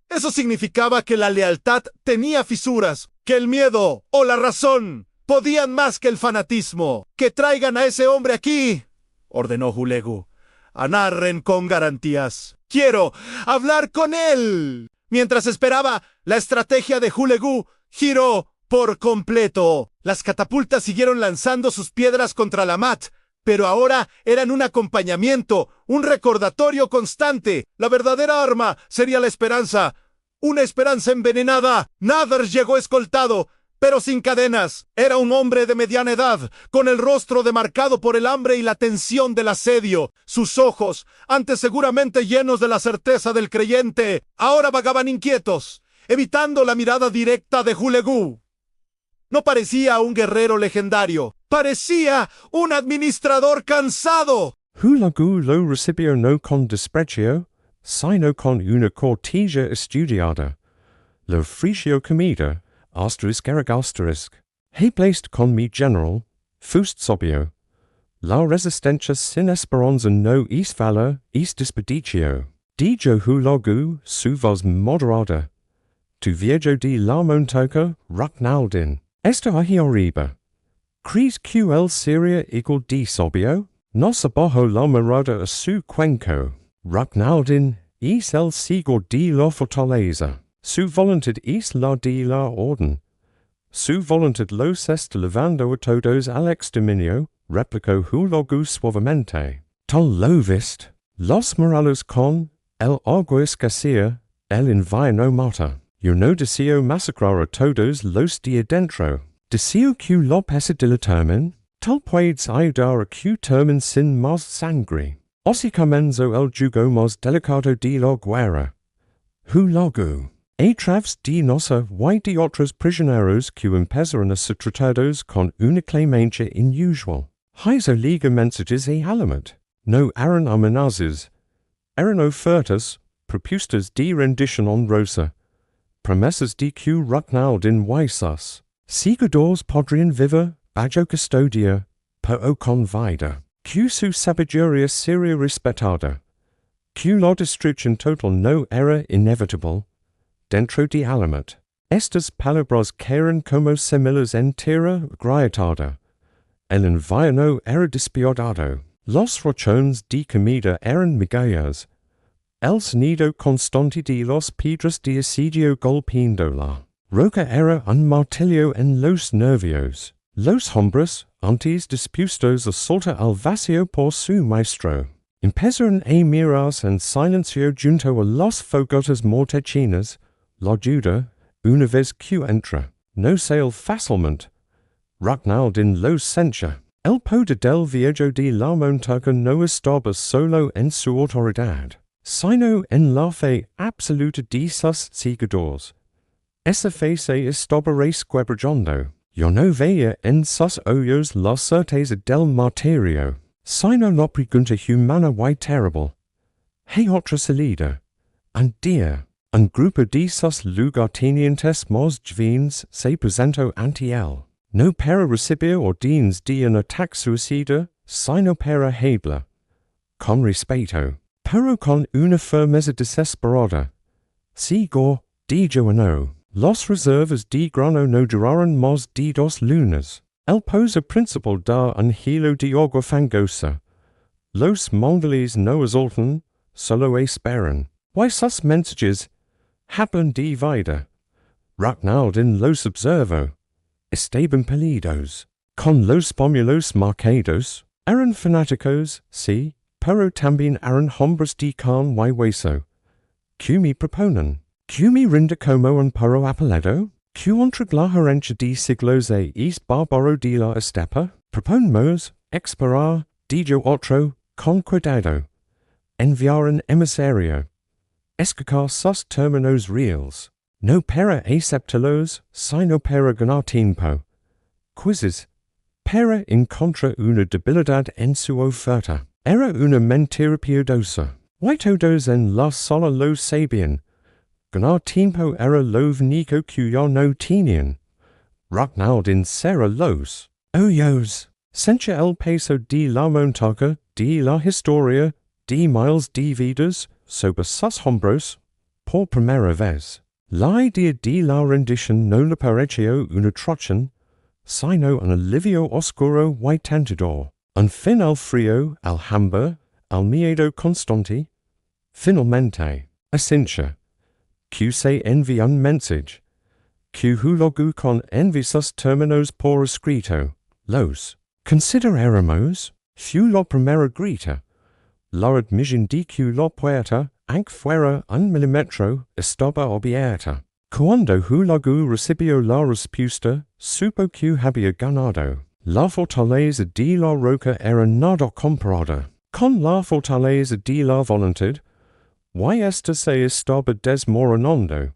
[SPEAKER 2] Eso significaba que la lealtad tenía fisuras, que el miedo o la razón podían más que el fanatismo. ¡Que traigan a ese hombre aquí!, ordenó Hulagu. Narren con garantías. ¡Quiero hablar con él! Mientras esperaba, la estrategia de Hulagu giró por completo. Las catapultas siguieron lanzando sus piedras contra la mat, pero ahora eran un acompañamiento, un recordatorio constante. La verdadera arma sería la esperanza, una esperanza envenenada. Nader llegó escoltado, pero sin cadenas. Era un hombre de mediana edad, con el rostro demarcado por el hambre y la tensión del asedio. Sus ojos, antes seguramente llenos de la certeza del creyente, ahora vagaban inquietos, evitando la mirada directa de Hulagu. No parecía un guerrero legendario, parecía un administrador cansado.
[SPEAKER 1] Hulagu lo recibió no con desprecio, sino con una cortesía estudiada. Lo ofreció comida, ***. He placed con mi general, fust sobio. La resistencia sin esperanza no es valor, es desperdicio. Dijo Hulagu su voz moderada. Tu viejo de la montaña, Raknaldin. Esto ahí arriba. ¿Crees que el sería igual de sobio? Nos abajo la mirada a su cuenco. Raknaldin es el siglo de la fortaleza. Su voluntad es la de la orden. Su voluntad los está levando a todos al exterminio, replicó Hulagu suavemente. Tal lo vist. Los murallas con el agua escasea, el invierno mata. Yo no deseo masacrar a todos los de adentro. Deseo que lo pese determin. Tal puedes ayudar a que termin sin más sangre. Así comenzó el jugo más delicado de la guerra. Hulagu. A través de nosa y de otros prisioneros que empezaron a ser tratados con una clemencia inusual. Hizo liga mensajes a Alamut. No eran amenazas. Eran ofertas, propuestas de rendición honrosa. Promesas de que Raknaldin Waisas. Seguidores podrían vivir, bajo custodia, pero con vida. Que su sabiduría sería respetada. Que la destrucción total no era inevitable. Dentro de Alamut. Estas palabras eran como semillas en tierra grietada. El invierno era despiadado. Los rachones de comida eran migajas. El sonido constante de las piedras de asedio golpeándola. Roca era un martillo en los nervios. Los hombres, antes dispuestos a soltar al vacío por su maestro, empezaron a mirarse en silencio junto a los fogotes mortechinas. La duda, una vez que entra, no sale fácilmente. Raknaldin los sencha. El poder del viejo de la montaña no estaba solo en su autoridad, sino en la fe absoluta de sus seguidores. Esa fe se estaba resquebrajando. Yo no veía en sus ojos la certeza del martirio, sino la pregunta humana y terrible. ¿Hay otra salida? Un día, un grupo de sus lugartenientes más jóvenes se presentó ante él, no para recibir órdenes de un ataque suicida, sino para hablar. Con respeto, pero con una firmeza desesperada. Sigo, dijo no. Los reservas de grano no duraron más de 2 lunas. El pozo principal da un hilo de agua fangosa. Los Mongoles no exaltan, solo esperan. Why sus mensages hablan de vida. Ragnaldin los observo. Estaban pelidos. Con los pomulos marcados. Eran fanáticos, sí, pero también eran hombres de carne y hueso. Que me proponen. Que me rinde como un perro apaledo. Que entre la herencia de siglos es bárbaro de la estepa. Proponemos esperar de yo otro con cuidado. Enviar un emisario. Escacar sus términos reales. No para aceptarlos, sino para ganar tiempo. Quizzes. Para encontrar una debilidad en su oferta. Era una mentira piadosa. Y todos en la sola lo sabían. Ganar tiempo era lo único que ya no tenían. Ragnaldin será los hoyos. Sencha el peso de la montaña, de la historia, de miles de vidas, sobre sus hombros, por primera vez. La idea de la rendición no le pareció una traición, sino un alivio oscuro y tentador. Un fin al frío, al hambre, al miedo constante. Finalmente, Asincha, que se envía un mensaje, que Hulagu Khan envía sus términos por escrito, los consideraremos, fue la primera grita, la admisión de que la puerta, aunque fuera un milímetro, estaba abierta. Cuando Hulagu recibió la respuesta, supo que había ganado. La fortaleza de la roca era nada comparada con la fortaleza de la voluntad, y esta se estaba desmoronando.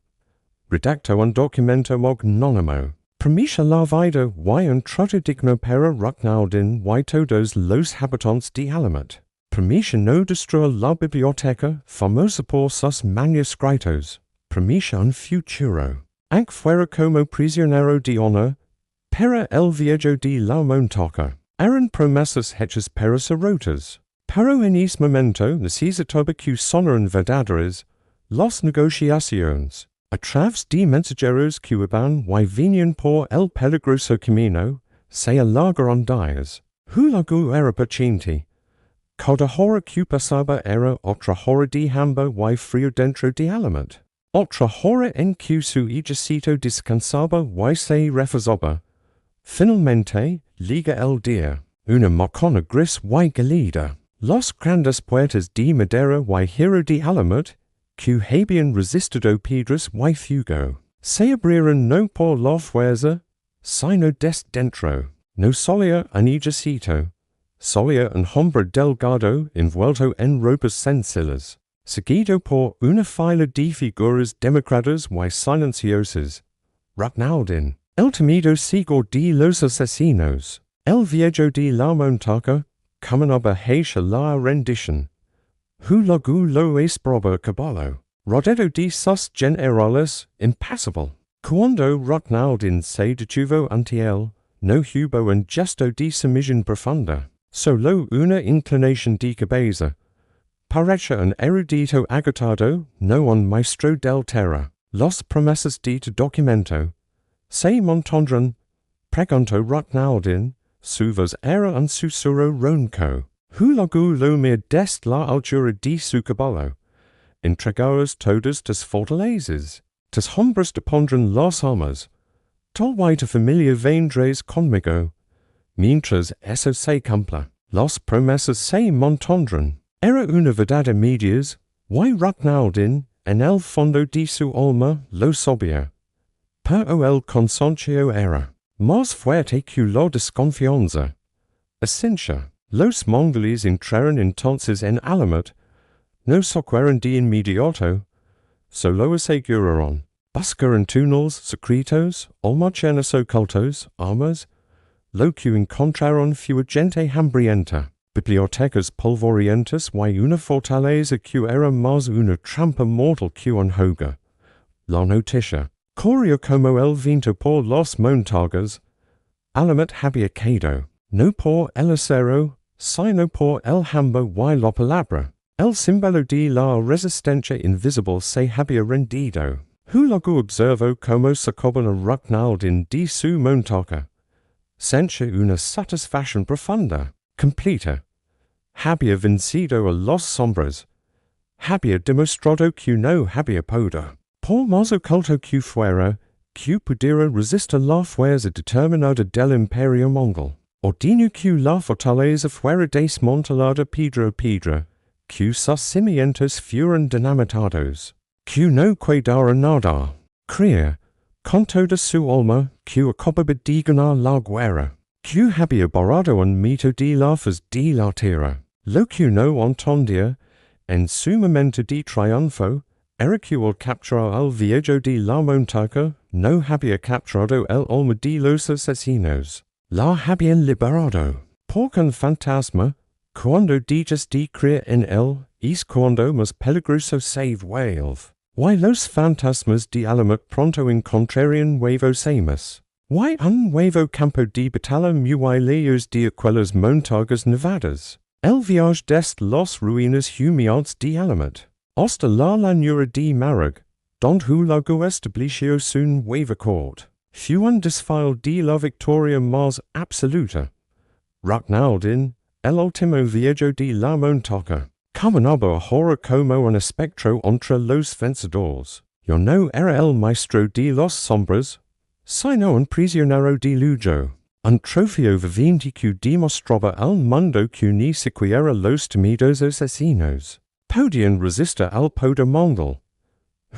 [SPEAKER 1] Redactó un documento magnánimo. Promesa la vida y un trato digno para Ragnaldin y todos los habitantes de Alamut. Promesa no destruir la biblioteca, famosa por sus manuscritos. Promesa un futuro. Aunque fuera como prisionero de honor, para el viejo de la montaña. Eran promesas hechas para serrotas. Pero en ese momento necesitaba que sonaran verdaderas las negociaciones. A través de mensajeros que iban y venían por el peligroso camino, se alargaron días. Hulagu era paciente. Cada hora que pasaba era otra hora de hambre y frío dentro de Alamut. Otra hora en que su ejército descansaba y se refrescaba. Finalmente, llega el día. Una macana gris y gelida. Las grandes puertas de madera y hierro de Alamut, que habían resistido piedras y fuego, se abrieron no por la fuerza, sino desde dentro. No solía un ejército, solía un hombre delgado envuelto en ropas sencillas, seguido por una fila de figuras democratas y silenciosas. Ragnaldin, el temido señor de los asesinos, el viejo de la montaña, caminaba hacia la rendición. Hulagu lo esperaba caballo, rodeado de sus generales, impassible. Cuando Ragnaldin se detuvo ante él, no hubo un gesto de sumisión profunda, solo una inclinación de cabeza. Parecía un erudito agotado, no un maestro del terra. Las promesas de tu documento se mantendrán, preguntó Ragnaldin. Su voz era un susurro ronco. Hulagu lo mir desde la altura de su caballo. Entregaos todas tus fortalezas. Tus hombres depondrán las armas. Tal y tu familia vendréis conmigo. Mientras eso se cumpla, las promesas se mantendrán. Era una verdad a medias, y Ragnaldin, en el fondo de su alma, lo sabía. Pero el cansancio era más fuerte que la desconfianza. Asincha, los Mongoles entraron entonces en Alamut, no socorrieron de inmediato, solo aseguraron, buscaron túneles secretos, almacenes ocultos, armas, lo que encontraron fue gente hambrienta, bibliotecas polvorientas y una fortaleza que era más una trampa mortal que un hogar. La noticia corrió como el viento por las montañas. Alamut había caído, no por el acero, sino por el hambre y la palabra. El símbolo de la resistencia invisible se había rendido. Hulagu observó cómo sacaban a Ragnaldin de su montaña. sense una satisfacción profunda, completa. Había vencido a los sombras. Había demostrado que no había poder. Por más oculto que fuera, que pudiera resistir la fuerza determinada del Imperio Mongol. Ordenó que la fortaleza fuera desmantelada piedra a piedra, que sus cimientos fueran dinamitados, que no quedara nada. Creía, con toda su alma, que acababa de ganar la guerra, que había borrado un mito de la faz de la tierra. Lo que no entendía, en su momento de triunfo, era que al capturar al viejo de la montaña, no había capturado el alma de los asesinos. La habían liberado. Porque un fantasma, cuando dejas de creer en él, es cuando más peligroso se vuelve. Why los fantasmas de Alamut pronto encontrarían nuevos amas. Why un nuevo campo de batalla muy lejos de aquellas montañas nevadas. El viaje desde las ruinas humeadas de Alamut hasta la llanura de Marag, donde Hulagu estableció su nueva corte. Fue un desfile de la victoria más absoluta. Raknaldin, el último viejo de la montaña, caminaba ahora como un espectro entre los vencedores. Yo no era el maestro de las sombras, sino un prisionero de lujo. Un trofeo viviente que demostraba al mundo que ni siquiera los temidos asesinos podían resistir al poder mongol.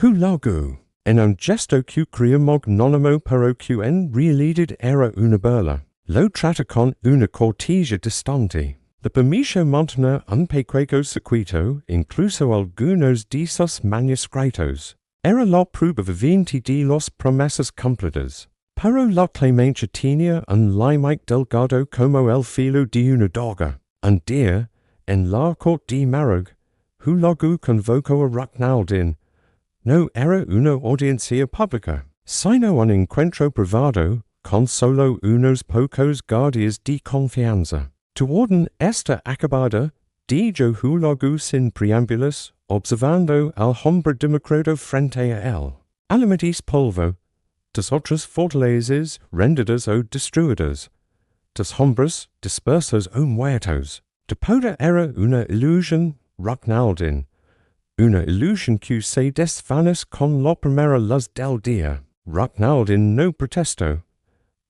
[SPEAKER 1] Hulagu, en un gesto que creía magnánimo pero que en realidad era una burla, lo trata con una cortesía distante. Le permitió mantener un pequeño secreto, incluso algunos de sus manuscritos. Era la prueba viviente de las promesas cumplidas. Pero la clemencia tenía un límite delgado como el filo de una daga. Un día, en la corte de Marag, Hulagu convocó a Raknaldin. No era una audiencia pública, sino un encuentro privado, con solo unos pocos guardias de confianza. Tu orden esta acabada, dijo Hulagu sin preámbulos, observando al hombre democrado frente a él. Alametis polvo, tus otras fortalezas rendidas o destruidas, tus hombres dispersos o muertos. Tu poder era una ilusión, Raknaldin, una ilusión que se desvanece con la primera luz del día. Raknaldin no protestó.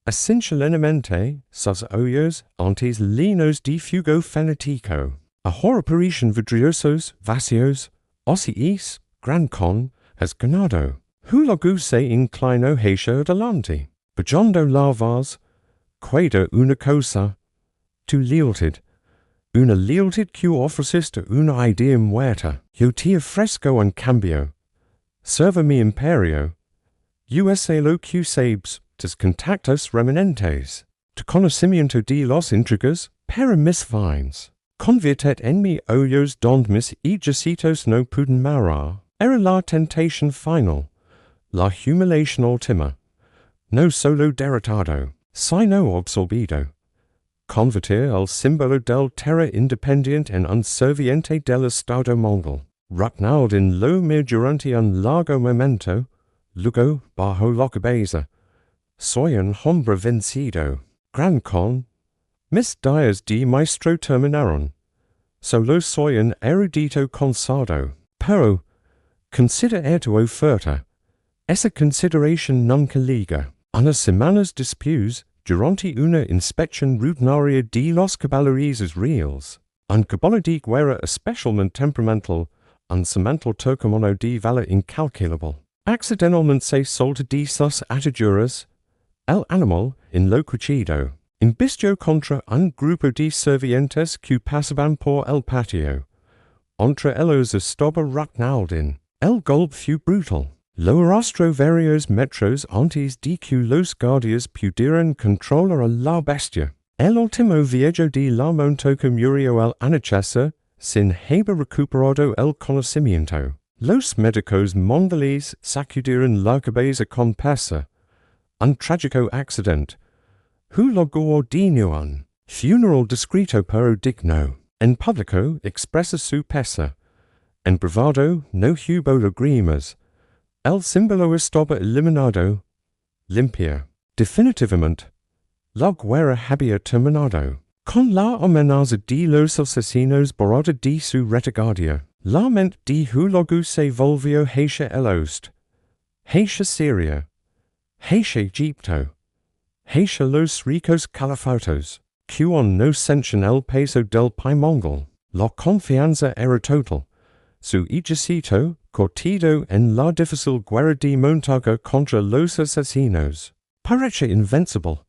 [SPEAKER 1] Esencialmente, sus ojos antes llenos de fuego fanático. Ahora parecen vidriosos, vacíos. Osis, gran con, has ganado. Hulagu se inclinó hacia adelante, bajando la voz. Queda una cosa. Tu lealtad. Una lealtad que ofreciste una idea muerta. Yo te ofrezco un cambio. Serva mi imperio. USA lo que sabes, tus contactos remanentes. Tu conocimiento de los intrigas, para mis fines. Conviertet en mi ojos donde mis ejércitos no puden marar. Era la tentación final. La humiliación última. No solo derrotado, sino absorbido. Convertir el símbolo del terror independiente en un serviente del Estado mongol. Raknaldin lo mir durante un largo momento, luego bajo la cabeza. Soy un hombre vencido. Gran con. Mis días de maestro terminaron. Solo soy un erudito cansado. Pero, considera tu oferta. Esa consideración nunca liga. Unas semanas después, durante una inspección rutinaria de los caballerizos reales, un caballo de guerra especialmente temperamental, un semental turcomono de valor incalculable, accidentalmente se solta de sus ataduras, el animal, enloquecido, embistió contra un grupo de servientes que pasaban por el patio. Entre ellos estaba Raknaldin. El golpe fue brutal. Lo arrastró varios metros antes de que los guardias pudieran controlar a la bestia. El último viejo de la montaña murió al anochecer, sin haber recuperado el conocimiento. Los médicos mongoles sacudieron la cabeza con pesa. Un trágico accidente. Hulagu ordenó un funeral discreto pero digno. En público expresa su pesa. En privado no hubo lágrimas. El símbolo estaba eliminado, limpio, definitivamente. La guerra había terminado. Con la amenaza de los asesinos borrada de su retaguardia. La mente de Hulagu se volvió hacia el oeste. Hacia Siria. Hacia Egipto. Hacia los ricos califatos. Con no sentían el peso del pai mongol. La confianza era total. Su ejército, curtido en la difícil guerra de Montaga contra los asesinos, parecía invencible.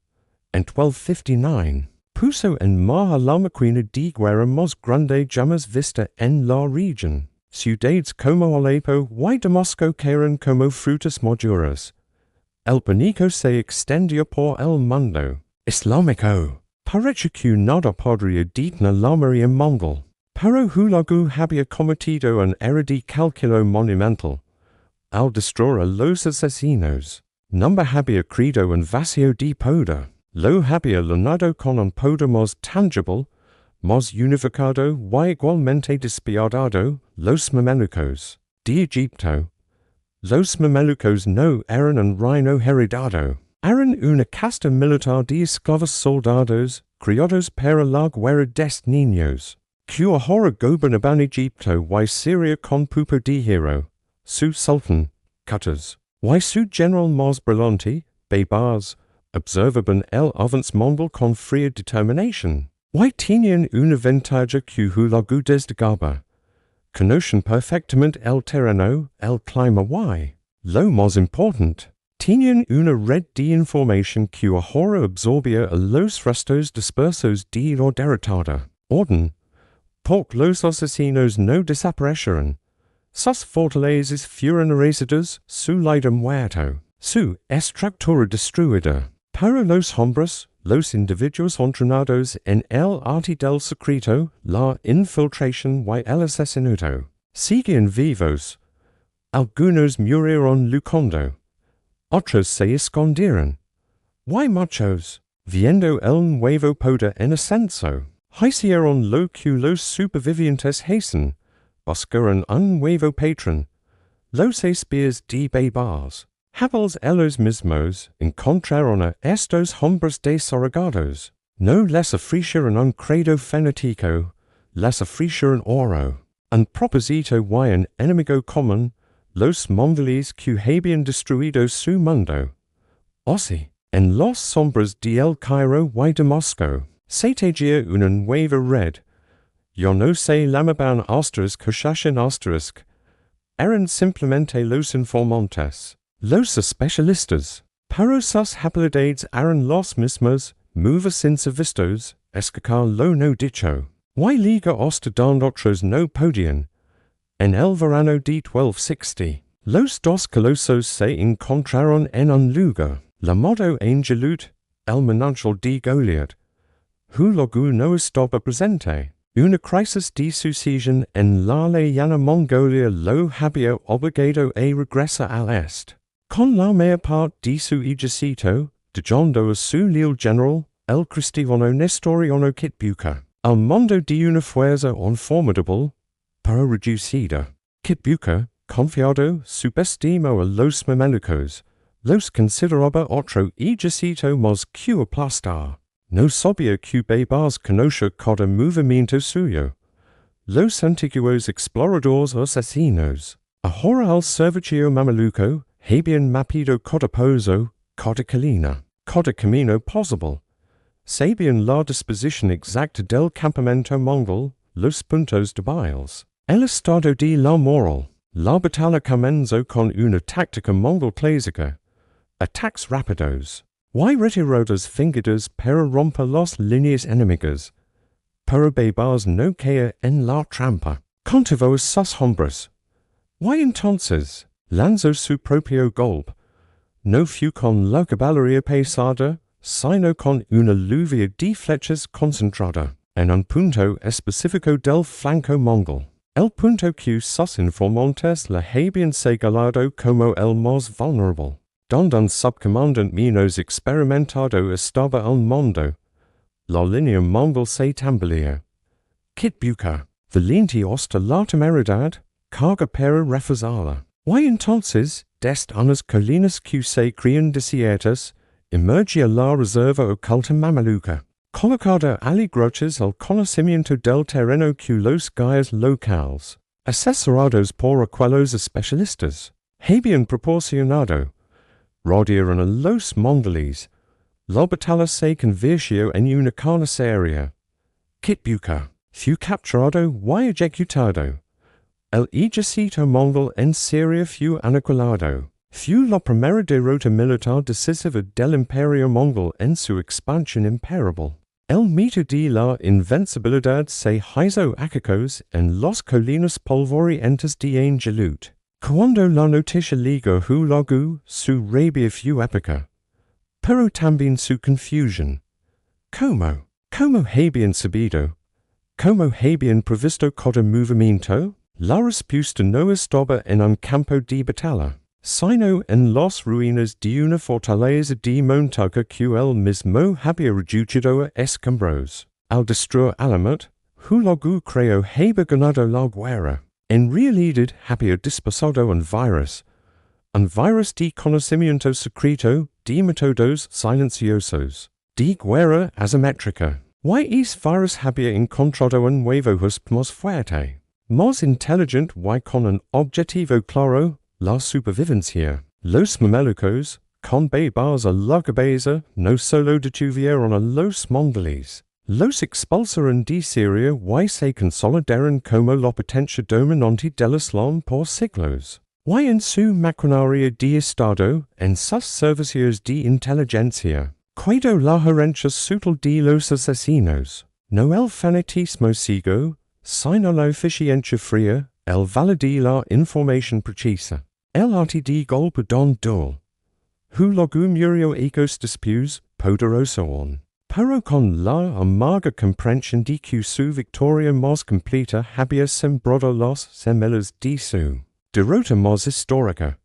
[SPEAKER 1] En 1259, puso en marcha la máquina de guerra más grande jamás vista en la región. Ciudades como Aleppo y Damasco cayeron como frutas maduras. El pánico se extendió por el mundo islámico. Parecía que nada podría detener la maría mongol. Pero Hulagu había cometido un error de cálculo monumental. Al destruir a los asesinos, number había creado un vacío de poder. Lo había llenado con un poder más tangible, más unificado y igualmente despiadado, los mamelucos de Egipto. Los mamelucos no eran un reino heredado. Eran una casta militar de esclavos soldados, criados para la guerra de niños. Que ahora gobernaban Egipto y Siria con pupo de hero. Su sultan, Qatas, y su general más brillante, Baybars, observaban el avance mongol con fría determinación. Y tenían una ventaja que Hulagu desdeñaba. Conocían perfectamente el terreno, el clima y, lo más importante, tenían una red de información que ahora absorbía a los restos dispersos de la derrotada. Orden. Porque los asesinos no desaparecieron. Sus fortalezas fueron erasadas, su líder muerto, su estructura destruida. Pero los hombres, los individuos entrenados en el arte del secreto, la infiltración y el asesinato, siguen vivos. Algunos murieron luchando. Otros se escondieron. Y muchos, viendo el nuevo poder en ascenso, hicieron lo que los supervivientes hacen, buscaron un nuevo patrón. Los espías de Baybars, hábiles ellos mismos, encontraron a estos hombres desarraigados. No les ofrecieron un credo fanático, les ofrecieron oro, un propósito y un enemigo común, los Mongoles que habían destruido su mundo. Así, en las sombras de El Cairo y Damasco, se tejía una nueva red. Yo no se llamaban Hashashin *. Eran simplemente los informantes, los especialistas. Pero sus habilidades eran las mismas, mover vistos, escacar lo no dicho. Y liga hasta donde otros no podían. En el verano de 1260, los dos colosos se encontraron en un lugar, llamado Ain Jalut, el manantial de Goliath. Hulagu no estaba presente. Una crisis de sucesión en la lejana Mongolia lo había obligado a regresar al este. Con la mayor parte de su ejército, dejando a su líder general, el cristiano nestoriano Kitbuka, al mando de una fuerza formidable, pero reducida. Kitbuka, confiado, subestimó a los mamelucos, los consideraba otro ejército más que aplastar. No sabía que Baybars conocía cada movimiento suyo. Los antiguos exploradores asesinos, ahora al servicio mameluco, habían mapeado cada pozo, cada colina, cada camino posible. Sabían la disposición exacta del campamento mongol, los puntos débiles, el estado de la moral. La batalla comenzó con una táctica mongol clásica. Ataques rápidos. Y retiradas fingidas para romper las líneas enemigas. Pero Baybars no caía en la trampa. Contivó a sus hombres. Y entonces, lanzó su propio golpe. No fue con la caballería pesada, sino con una lluvia de flechas concentrada, en un punto específico del flanco mongol. El punto que sus informantes le habían señalado como el más vulnerable. Donde un subcomandante menos experimentado estaba al mando. La línea mongol se tambaleó. Kitbuka, valiente hasta la temeridad, carga para refusarla. Y entonces, desde unas colinas que se creían desiertas, Emergia la reserva oculta mameluca. Colocado ali gruches al conocimiento del terreno que los guías locales. Asesorados por aquellos especialistas. Habían proporcionado. Rodearon a los Mongoles. La batalla se convirtió en una carnicería. Kitbuka. Fue capturado y ejecutado. El ejército mongol en Siria fue aniquilado. Fue la primera derrota militar decisiva del Imperio Mongol en su expansión imperial. El mito de la invencibilidad se hizo acuicos en los colinas polvorientas de Ain Jalut. Cuando la noticia llegó Hulagu, su rabia fue épica. Pero también su confusión. ¿Cómo habían sabido? ¿Cómo habían previsto cada movimiento? La respuesta no estaba en un campo de batalla, sino en las ruinas de una fortaleza de montaña que el mismo había reducido a escombros. Al destruir Alamut, Hulagu creyó haber ganado la guerra. En realidad había dispersado un virus de conocimiento secreto, de métodos silenciosos, de guerra asimétrica. Y ese virus había encontrado un nuevo host más fuerte, más inteligente y con un objetivo claro, la supervivencia. Los mamelucos, con bebas a la cabeza, no solo detuvieron a los mongoles. Los expulsaron de Siria y se consolidaron como la potencia dominante del Islam por siglos. Y en su maquinaria de Estado, en sus servicios de inteligencia, cuidó la gerencia sutil de los asesinos. No el fanatismo ciego, sino la eficiencia fría, el valor de la información precisa. El arte de golpe don dol. Hulagu murió ecos después, poderoso on. Pero con la amarga comprensión de que su victoria más completa había sembrado las semillas de su derrota más histórica.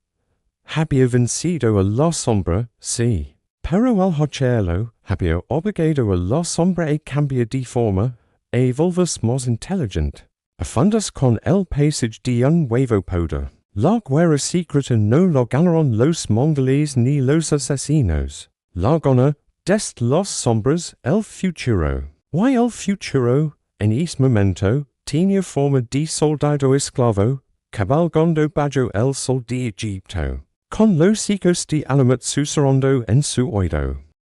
[SPEAKER 1] Había vencido a la sombra, sí, pero el hacerlo había obligado a la sombra a cambiar de forma, a volverse más inteligente. A fundas con el passage de un nuevo poder. La guerra secreta no la ganaron los mongoles ni los asesinos. La gana, des las sombras, el futuro. Y el futuro, en ese momento, tenía forma de soldado esclavo, cabalgando bajo el sol de Egipto, con los hijos de Alamut susurrando en su oído.